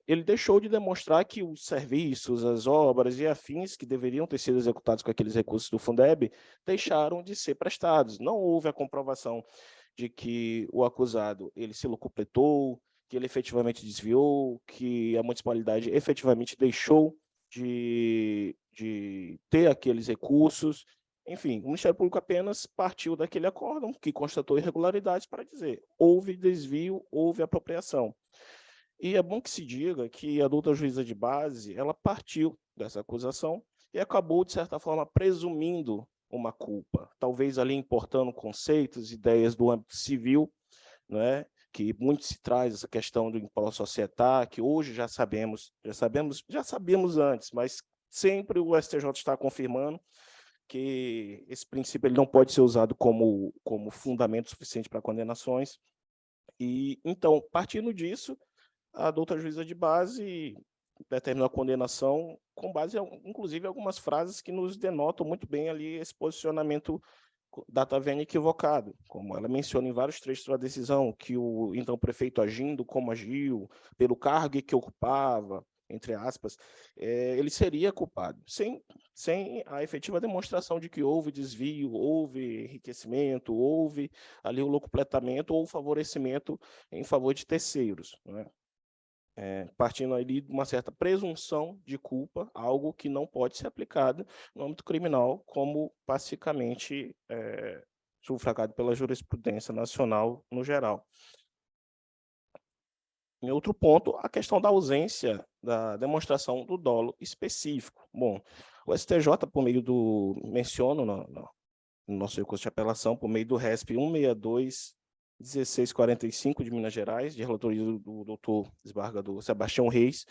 ele deixou de demonstrar que os serviços, as obras e afins que deveriam ter sido executados com aqueles recursos do Fundeb deixaram de ser prestados. Não houve a comprovação de que o acusado ele se locupletou, que ele efetivamente desviou, que a municipalidade efetivamente deixou de ter aqueles recursos. Enfim, o Ministério Público apenas partiu daquele acórdão que constatou irregularidades para dizer houve desvio, houve apropriação. E é bom que se diga que a doutora juíza de base ela partiu dessa acusação e acabou, de certa forma, presumindo uma culpa, talvez ali importando conceitos, ideias do âmbito civil, né, que muito se traz essa questão do imposto societário, que hoje já sabemos antes, mas sempre o STJ está confirmando que esse princípio ele não pode ser usado como fundamento suficiente para condenações. E então, partindo disso, a doutora juíza de base determinou a condenação com base, inclusive, em algumas frases que nos denotam muito bem ali esse posicionamento data vênia equivocado, como ela menciona em vários trechos da decisão, que o então prefeito agindo como agiu, pelo cargo que ocupava, entre aspas, ele seria culpado, sem a efetiva demonstração de que houve desvio, houve enriquecimento, houve ali o locupletamento ou favorecimento em favor de terceiros, né? Partindo ali de uma certa presunção de culpa, algo que não pode ser aplicado no âmbito criminal, como pacificamente sufragado pela jurisprudência nacional no geral. Em outro ponto, a questão da ausência da demonstração do dolo específico. Bom, o STJ, por meio menciono no nosso recurso de apelação, por meio do RESP 162/1645 de Minas Gerais, de relatoria do doutor desembargador Sebastião Reis,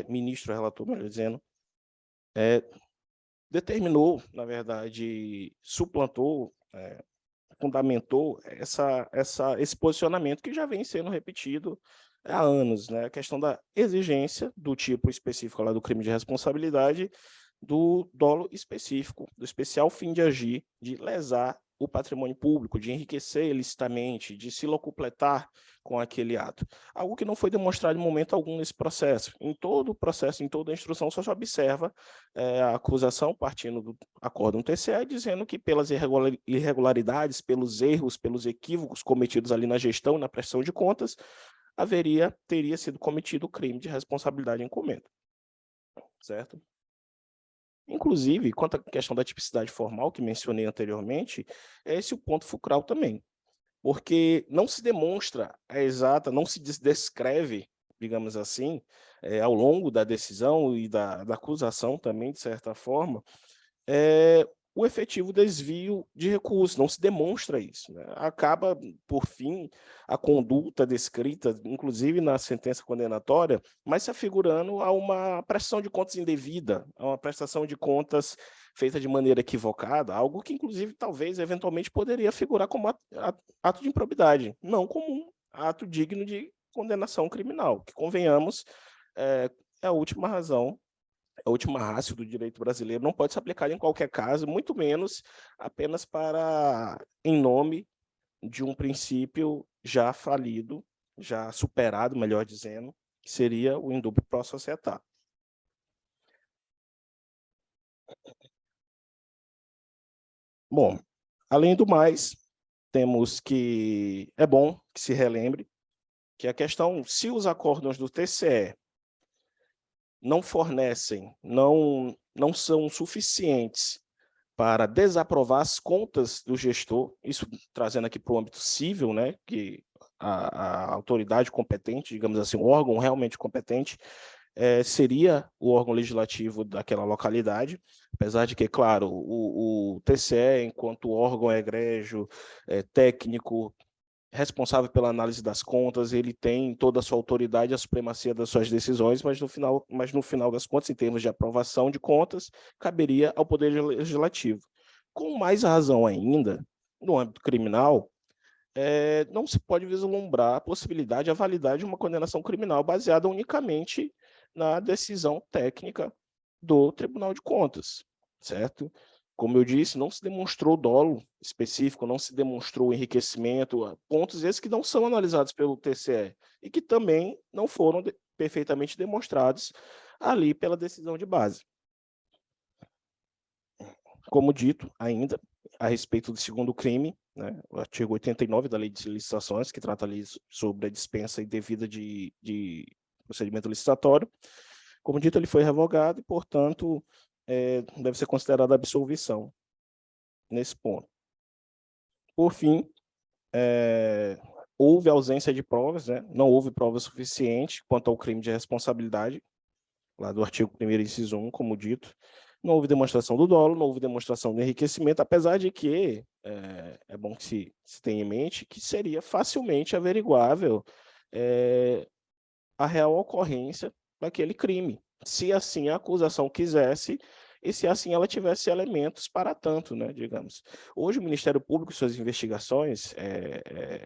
ministro relator, melhor dizendo, determinou, na verdade, suplantou, fundamentou esse posicionamento que já vem sendo repetido há anos, né? A questão da exigência do tipo específico lá do crime de responsabilidade, do dolo específico, do especial fim de agir, de lesar o patrimônio público, de enriquecer ilicitamente, de se locupletar com aquele ato. Algo que não foi demonstrado em momento algum nesse processo. Em todo o processo, em toda a instrução, só se observa a acusação partindo do acórdão TCE, dizendo que pelas irregularidades, pelos erros, pelos equívocos cometidos ali na gestão e na prestação de contas, teria sido cometido o crime de responsabilidade em comenda, certo? Inclusive, quanto à questão da tipicidade formal, que mencionei anteriormente, é esse o ponto fulcral também, porque não se demonstra a exata, não se descreve, digamos assim, ao longo da decisão e da acusação também, de certa forma, o efetivo desvio de recursos, não se demonstra isso, né? Acaba, por fim, a conduta descrita, inclusive na sentença condenatória, mas se afigurando a uma prestação de contas indevida, a uma prestação de contas feita de maneira equivocada, algo que, inclusive, talvez, eventualmente, poderia figurar como ato de improbidade, não como um ato digno de condenação criminal, que, convenhamos, é a última razão, a última ratio do direito brasileiro, não pode se aplicar em qualquer caso, muito menos apenas em nome de um princípio já falido, já superado, melhor dizendo, que seria o indubio pro societate. Bom, além do mais, temos que é bom que se relembre que a questão, se os acórdãos do TCE não fornecem, não são suficientes para desaprovar as contas do gestor, isso trazendo aqui para o âmbito civil, né, que a autoridade competente, digamos assim, o órgão realmente competente, seria o órgão legislativo daquela localidade, apesar de que, claro, o TCE, enquanto órgão egrégio, técnico, responsável pela análise das contas, ele tem toda a sua autoridade, a supremacia das suas decisões, mas no final das contas, em termos de aprovação de contas, caberia ao Poder Legislativo. Com mais razão ainda, no âmbito criminal, não se pode vislumbrar a possibilidade, a validade de uma condenação criminal baseada unicamente na decisão técnica do Tribunal de Contas, certo? Como eu disse, não se demonstrou dolo específico, não se demonstrou enriquecimento, pontos esses que não são analisados pelo TCE e que também não foram perfeitamente demonstrados ali pela decisão de base. Como dito ainda, a respeito do segundo crime, né, o artigo 89 da Lei de Licitações, que trata ali sobre a dispensa indevida de procedimento licitatório, como dito, ele foi revogado e, portanto, deve ser considerada absolvição nesse ponto. Por fim, houve ausência de provas, né? Não houve prova suficiente quanto ao crime de responsabilidade, lá do artigo 1º, inciso 1, como dito. Não houve demonstração do dolo, não houve demonstração do enriquecimento, apesar de que é bom que se tenha em mente que seria facilmente averiguável a real ocorrência daquele crime, se assim a acusação quisesse e se assim ela tivesse elementos para tanto, né, digamos. Hoje o Ministério Público, suas investigações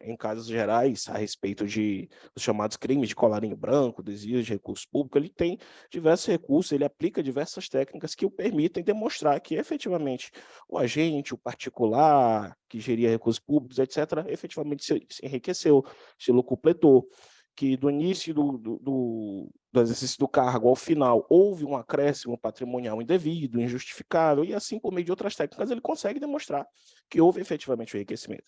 em casos gerais a respeito dos chamados crimes de colarinho branco, desvios de recursos públicos, ele tem diversos recursos, ele aplica diversas técnicas que o permitem demonstrar que efetivamente o agente, o particular que geria recursos públicos, etc., efetivamente se enriqueceu, se locupletou, que do início do exercício do cargo ao final houve um acréscimo patrimonial indevido, injustificável, e assim, por meio de outras técnicas, ele consegue demonstrar que houve efetivamente o enriquecimento.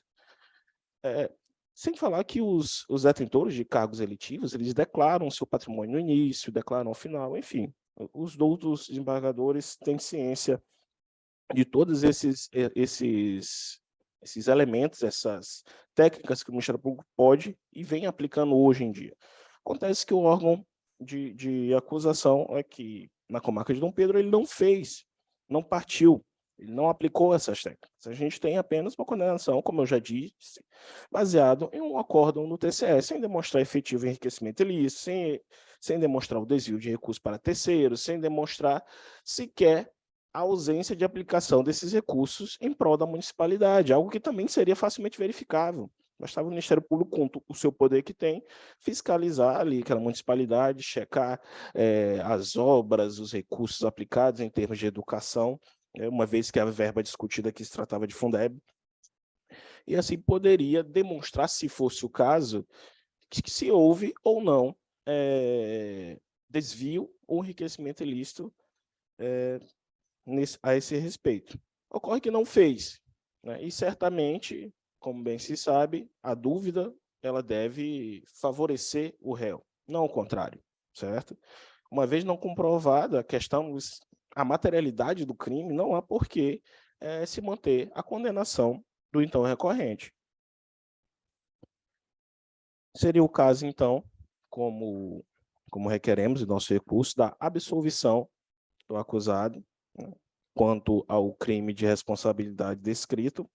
Sem falar que os detentores de cargos eletivos, eles declaram seu patrimônio no início, declaram ao final, enfim, os outros desembargadores têm ciência de todos esses elementos, essas técnicas que o Ministério Público pode e vem aplicando hoje em dia. Acontece que o órgão de acusação é que, na comarca de Dom Pedro, ele não fez, não partiu, ele não aplicou essas técnicas. A gente tem apenas uma condenação, como eu já disse, baseado em um acórdão no TCE, sem demonstrar efetivo enriquecimento ilícito, sem demonstrar o desvio de recursos para terceiros, sem demonstrar sequer a ausência de aplicação desses recursos em prol da municipalidade, algo que também seria facilmente verificável. Bastava o Ministério Público, com o seu poder que tem, fiscalizar ali aquela municipalidade, checar as obras, os recursos aplicados em termos de educação, uma vez que a verba discutida aqui se tratava de Fundeb, e assim poderia demonstrar, se fosse o caso, que se houve ou não desvio ou enriquecimento ilícito a esse respeito. Ocorre que não fez, né? E certamente, como bem se sabe, a dúvida ela deve favorecer o réu, não o contrário, certo? Uma vez não comprovada a materialidade do crime, não há por que se manter a condenação do então recorrente. Seria o caso, então, como requeremos em nosso recurso, da absolvição do acusado, né, quanto ao crime de responsabilidade descrito,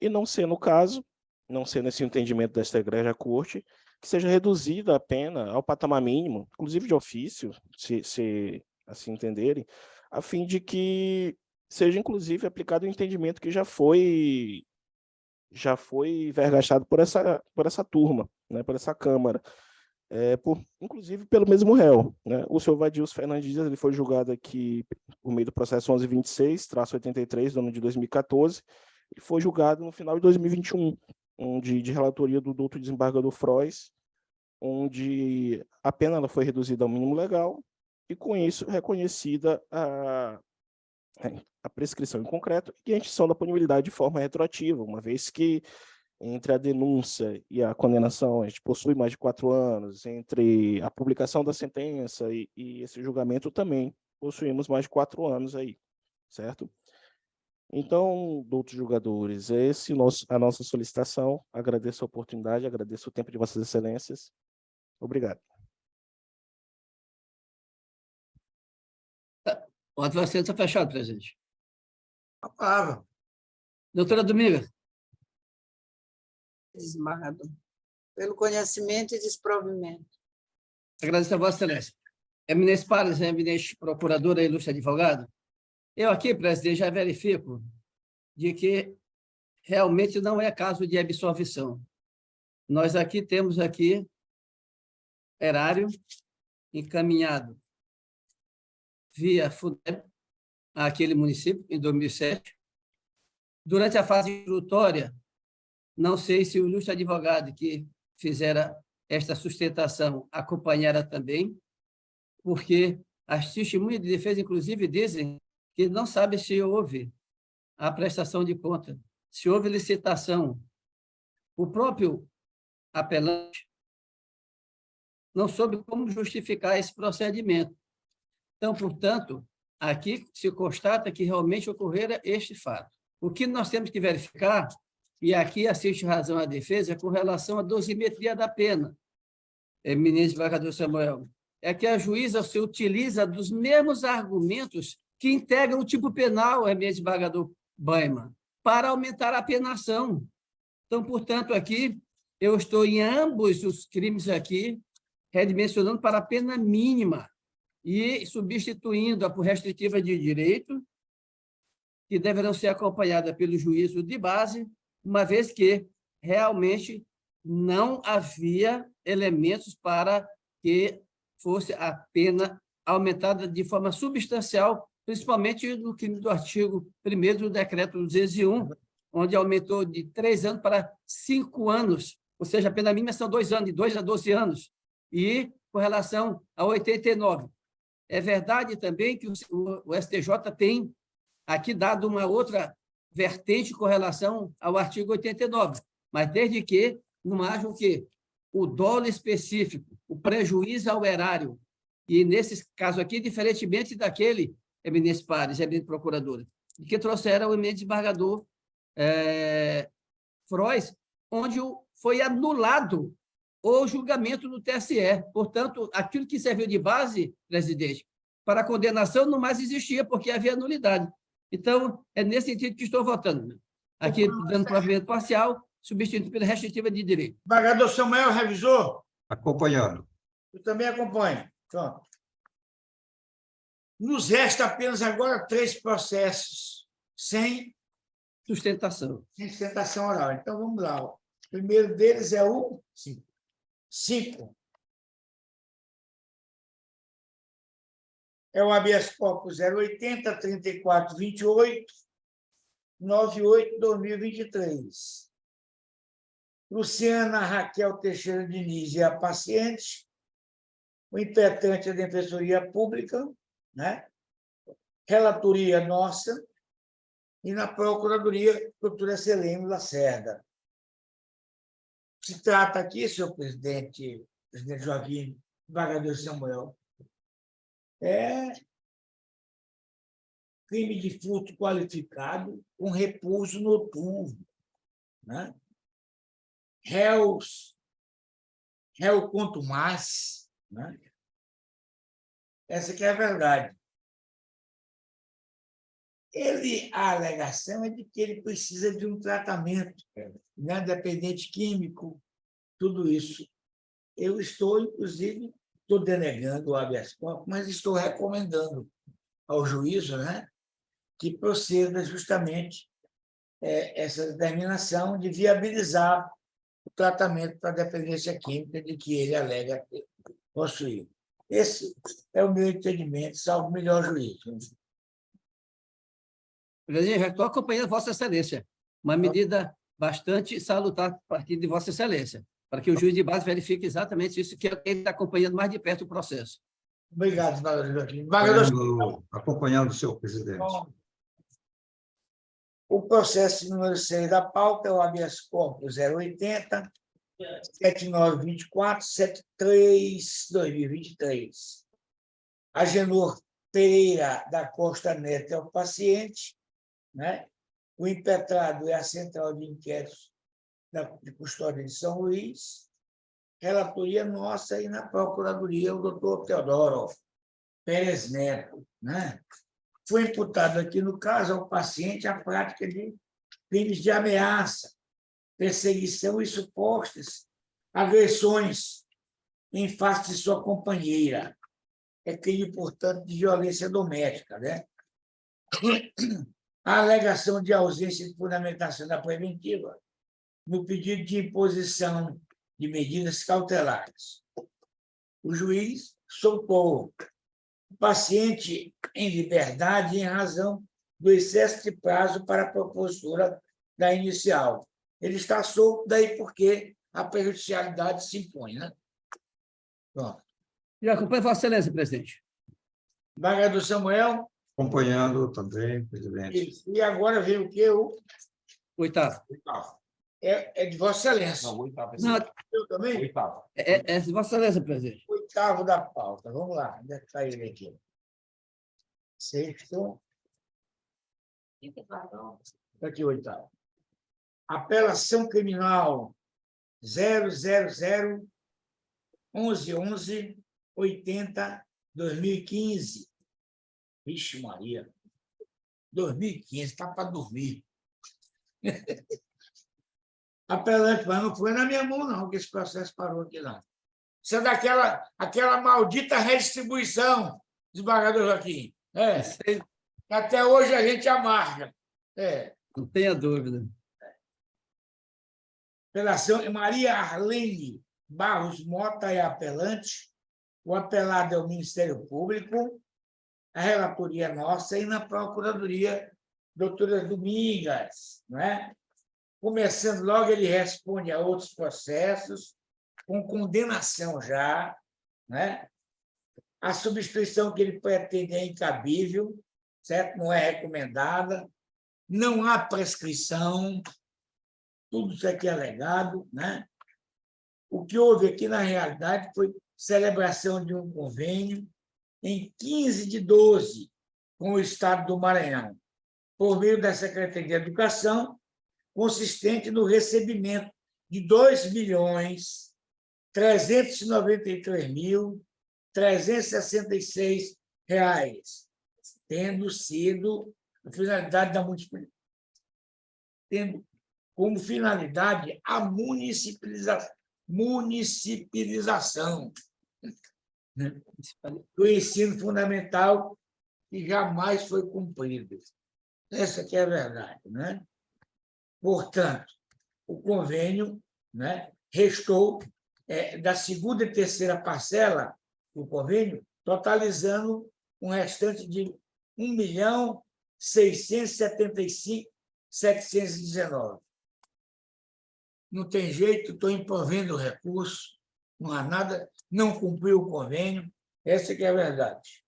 e não sendo o caso, não sendo esse entendimento desta egrégia corte, que seja reduzida a pena ao patamar mínimo, inclusive de ofício, se assim entenderem, a fim de que seja, inclusive, aplicado o entendimento que já foi vergachado por essa turma, né, por essa Câmara, inclusive pelo mesmo réu, né? O senhor Vadilson Fernandes Dias, ele foi julgado aqui por meio do processo 1126/83, do ano de 2014, e foi julgado no final de 2021, de relatoria do doutor desembargador Frois, onde a pena ela foi reduzida ao mínimo legal e, com isso, reconhecida a prescrição em concreto e a extinção da punibilidade de forma retroativa, uma vez que entre a denúncia e a condenação a gente possui mais de 4 anos, entre a publicação da sentença e esse julgamento também possuímos mais de 4 anos aí, certo? Então, doutos julgadores, a nossa solicitação. Agradeço a oportunidade, agradeço o tempo de Vossas Excelências. Obrigado. O ato vai ser fechado, presidente. A palavra. Doutora Domingas. Desembargador, pelo conhecimento e desprovimento. Agradeço a Vossa Excelência. Eminência Pares, eminente procuradora e ilustre advogado, eu aqui, presidente, já verifico de que realmente não é caso de absolvição. Nós aqui temos erário encaminhado via FUNEB àquele município, em 2007. Durante a fase instrutória, não sei se o ilustre advogado que fizera esta sustentação acompanhara também, porque as testemunhas de defesa, inclusive, dizem que não sabe se houve a prestação de conta, se houve licitação. O próprio apelante não soube como justificar esse procedimento. Então, portanto, aqui se constata que realmente ocorrera este fato. O que nós temos que verificar, e aqui assiste razão à defesa, com relação à dosimetria da pena, eminente desembargador Samuel, é que a juíza se utiliza dos mesmos argumentos que integram o tipo penal, eminente desembargador Baiman, para aumentar a penação. Então, portanto, aqui, eu estou em ambos os crimes aqui, redimensionando para a pena mínima e substituindo-a por restritiva de direito, que deverão ser acompanhadas pelo juízo de base, uma vez que realmente não havia elementos para que fosse a pena aumentada de forma substancial, principalmente no crime do artigo 1º do decreto 201, onde aumentou de 3 anos para 5 anos, ou seja, a pena mínima são 2 anos, de 2 a 12 anos. E com relação a 89, é verdade também que o STJ tem aqui dado uma outra vertente com relação ao artigo 89, mas desde que não haja o quê? O dolo específico, o prejuízo ao erário. E, nesse caso aqui, diferentemente daquele, eminência Pares, eminente procuradora, que trouxeram o eminente desembargador Frois, onde foi anulado o julgamento do TSE. Portanto, aquilo que serviu de base, presidente, para a condenação não mais existia, porque havia nulidade. Então, é nesse sentido que estou votando. Aqui, dando provimento parcial, substituído pela restritiva de direito. Desembargador Samuel, revisor? Acompanhando. Eu também acompanho. Pronto. Nos resta apenas agora 3 processos sem sustentação oral. Então, vamos lá. O primeiro deles é o 5. É o habeas corpus 080-34-28-98-2023. Luciana Raquel Teixeira Diniz é a paciente, o impetente é a Defensoria Pública, né? Relatoria nossa, e na Procuradoria, doutora Selene Lacerda. Se trata aqui, senhor presidente Joaquim, desembargador Samuel, crime de furto qualificado com repouso noturno, né? Réu contumaz, né? Essa que é a verdade. A alegação é de que ele precisa de um tratamento, né? Dependente químico, tudo isso. Eu estou, inclusive, estou denegando o habeas corpus, mas estou recomendando ao juízo, né, que proceda justamente essa determinação de viabilizar o tratamento para a dependência química de que ele alega possuir. Esse é o meu entendimento, salvo o melhor juízo. Presidente, já estou acompanhando Vossa Excelência. Uma medida bastante salutar a partir de Vossa Excelência, para que o juiz de base verifique exatamente isso, que ele está acompanhando mais de perto o processo. Obrigado, desembargador Joaquim. Acompanhando o senhor presidente. O processo número 6 da pauta é o habeas corpus 080, 7924, 73/2023. Agenor Pereira da Costa Neto é o paciente, né? O impetrado é a Central de Inquéritos de Custódia de São Luís, relatoria nossa, e na Procuradoria o doutor Teodoro Pérez Neto, né? Foi imputado aqui, no caso, ao paciente a prática de crimes de ameaça, perseguição e supostas agressões em face de sua companheira. É crime, portanto, de violência doméstica, né? A alegação de ausência de fundamentação da preventiva no pedido de imposição de medidas cautelares. O juiz soltou o paciente em liberdade em razão do excesso de prazo para a propositura da inicial. Ele está solto daí porque a prejudicialidade se impõe, né? Pronto. Já acompanha Vossa Excelência, presidente. Desembargador Samuel. Acompanhando também, presidente. Isso. E agora vem o quê? O oitavo. É de Vossa Excelência. Não, oitavo. Não, Eu também? Oitavo. é de Vossa Excelência, presidente. Oitavo da pauta. Vamos lá. Onde é que está ele aqui? Sexto. Está aqui, oitavo. Apelação criminal 000-1111-80-2015. Vixe, Maria. 2015, está para dormir. Apelante, mas não foi na minha mão, não, que esse processo parou aqui, não. Isso é aquela maldita redistribuição, desembargador Joaquim. Que até hoje a gente amarga. Não tenha dúvida. Apelação Maria Arlene Barros Mota é apelante, o apelado é o Ministério Público, a relatoria é nossa, e na Procuradoria, doutora Domingas, não é? Começando logo, ele responde a outros processos, com condenação já, né? A substituição que ele pretende é incabível, certo? Não é recomendada, não há prescrição, tudo isso aqui é alegado, né? O que houve aqui, na realidade, foi celebração de um convênio em 15/12 com o Estado do Maranhão, por meio da Secretaria de Educação, consistente no recebimento de R$ 2.393.366, tendo sido a finalidade da tendo como finalidade a municipalização, né, do ensino fundamental, que jamais foi cumprido. Essa que é a verdade, né? Portanto, o convênio, né, restou da segunda e terceira parcela do convênio, totalizando um restante de R$ 1.675.719. Não tem jeito, estou improvendo o recurso, não há nada, não cumpriu o convênio, essa que é a verdade,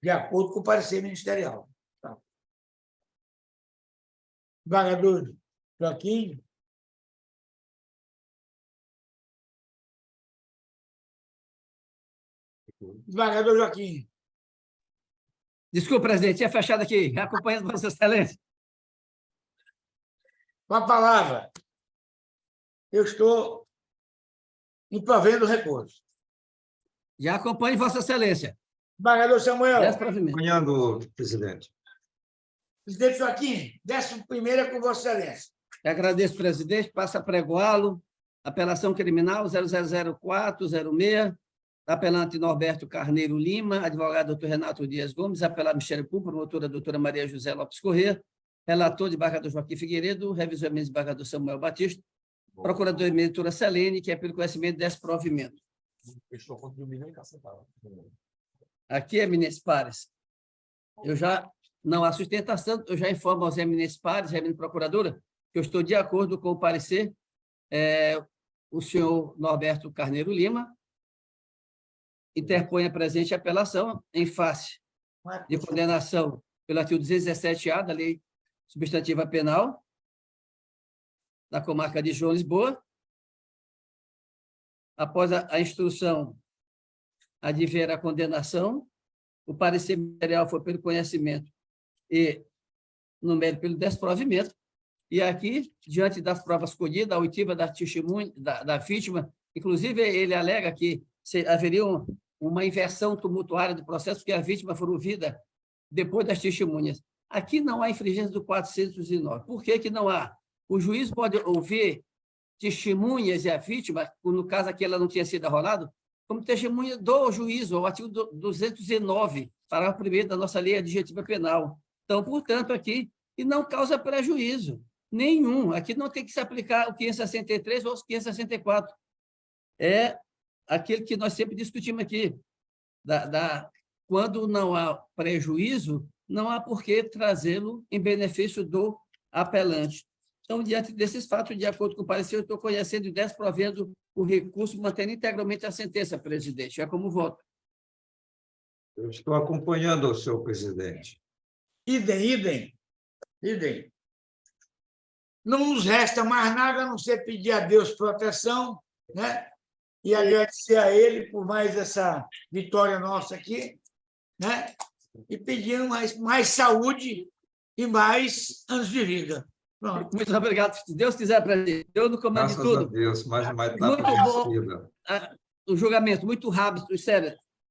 de acordo com o parecer ministerial. Tá. Desembargador Joaquim, Desembargador Joaquim. Desculpa, presidente, tinha fechado aqui, acompanhando Vossa Excelência. Com a palavra, eu estou improvendo o recurso. Já acompanho Vossa Excelência. Desembargador Samuel. Desprovimento. Acompanhando, presidente. Presidente Joaquim, 11º com Vossa Excelência. Eu agradeço, presidente. Passa a pregoá-lo. Apelação criminal 000406. Apelante Norberto Carneiro Lima, advogado doutor Renato Dias Gomes, apelado Ministério Público, promotora doutora Maria José Lopes Corrêa, relator desembargador Joaquim Figueiredo, revisor desembargador Samuel Batista, procurador eminente doutora Selene, que é pelo conhecimento desse provimento. Aqui, eminentes pares, eu já não há sustentação, eu já informo aos eminentes pares, eminente procuradora, que eu estou de acordo com o parecer o senhor Norberto Carneiro Lima, interpõe a presente apelação em face de condenação pelo artigo 217-A da Lei Substantiva Penal da comarca de João Lisboa. Após a instrução adver a condenação, o parecer ministerial foi pelo conhecimento e no mérito pelo desprovimento. E aqui, diante das provas colhidas, a oitiva da testemunha da vítima, inclusive ele alega que haveria uma inversão tumultuária do processo, porque a vítima foi ouvida depois das testemunhas. Aqui não há infringência do 409. Por que não há? O juiz pode ouvir testemunhas e a vítima, no caso aqui ela não tinha sido arrolada, como testemunha do juízo, o artigo 209, parágrafo 1º da nossa lei adjetiva penal. Então, portanto, aqui, e não causa prejuízo nenhum. Aqui não tem que se aplicar o 563 ou os 564. É aquele que nós sempre discutimos aqui. Quando não há prejuízo, não há por que trazê-lo em benefício do apelante. Então, diante desses fatos, de acordo com o parecer, eu estou conhecendo e desprovendo o recurso, mantendo integralmente a sentença, presidente. É como voto. Eu estou acompanhando o senhor presidente. Idem. Não nos resta mais nada a não ser pedir a Deus proteção, né? E agradecer a Ele por mais essa vitória nossa aqui, né? E pedindo mais saúde e mais anos de vida. Pronto. Muito obrigado. Se Deus quiser, presidente. Eu no comando de Graças tudo. a Deus, mais uma etapa Muito bom. vencida. O julgamento, muito rápido, sério.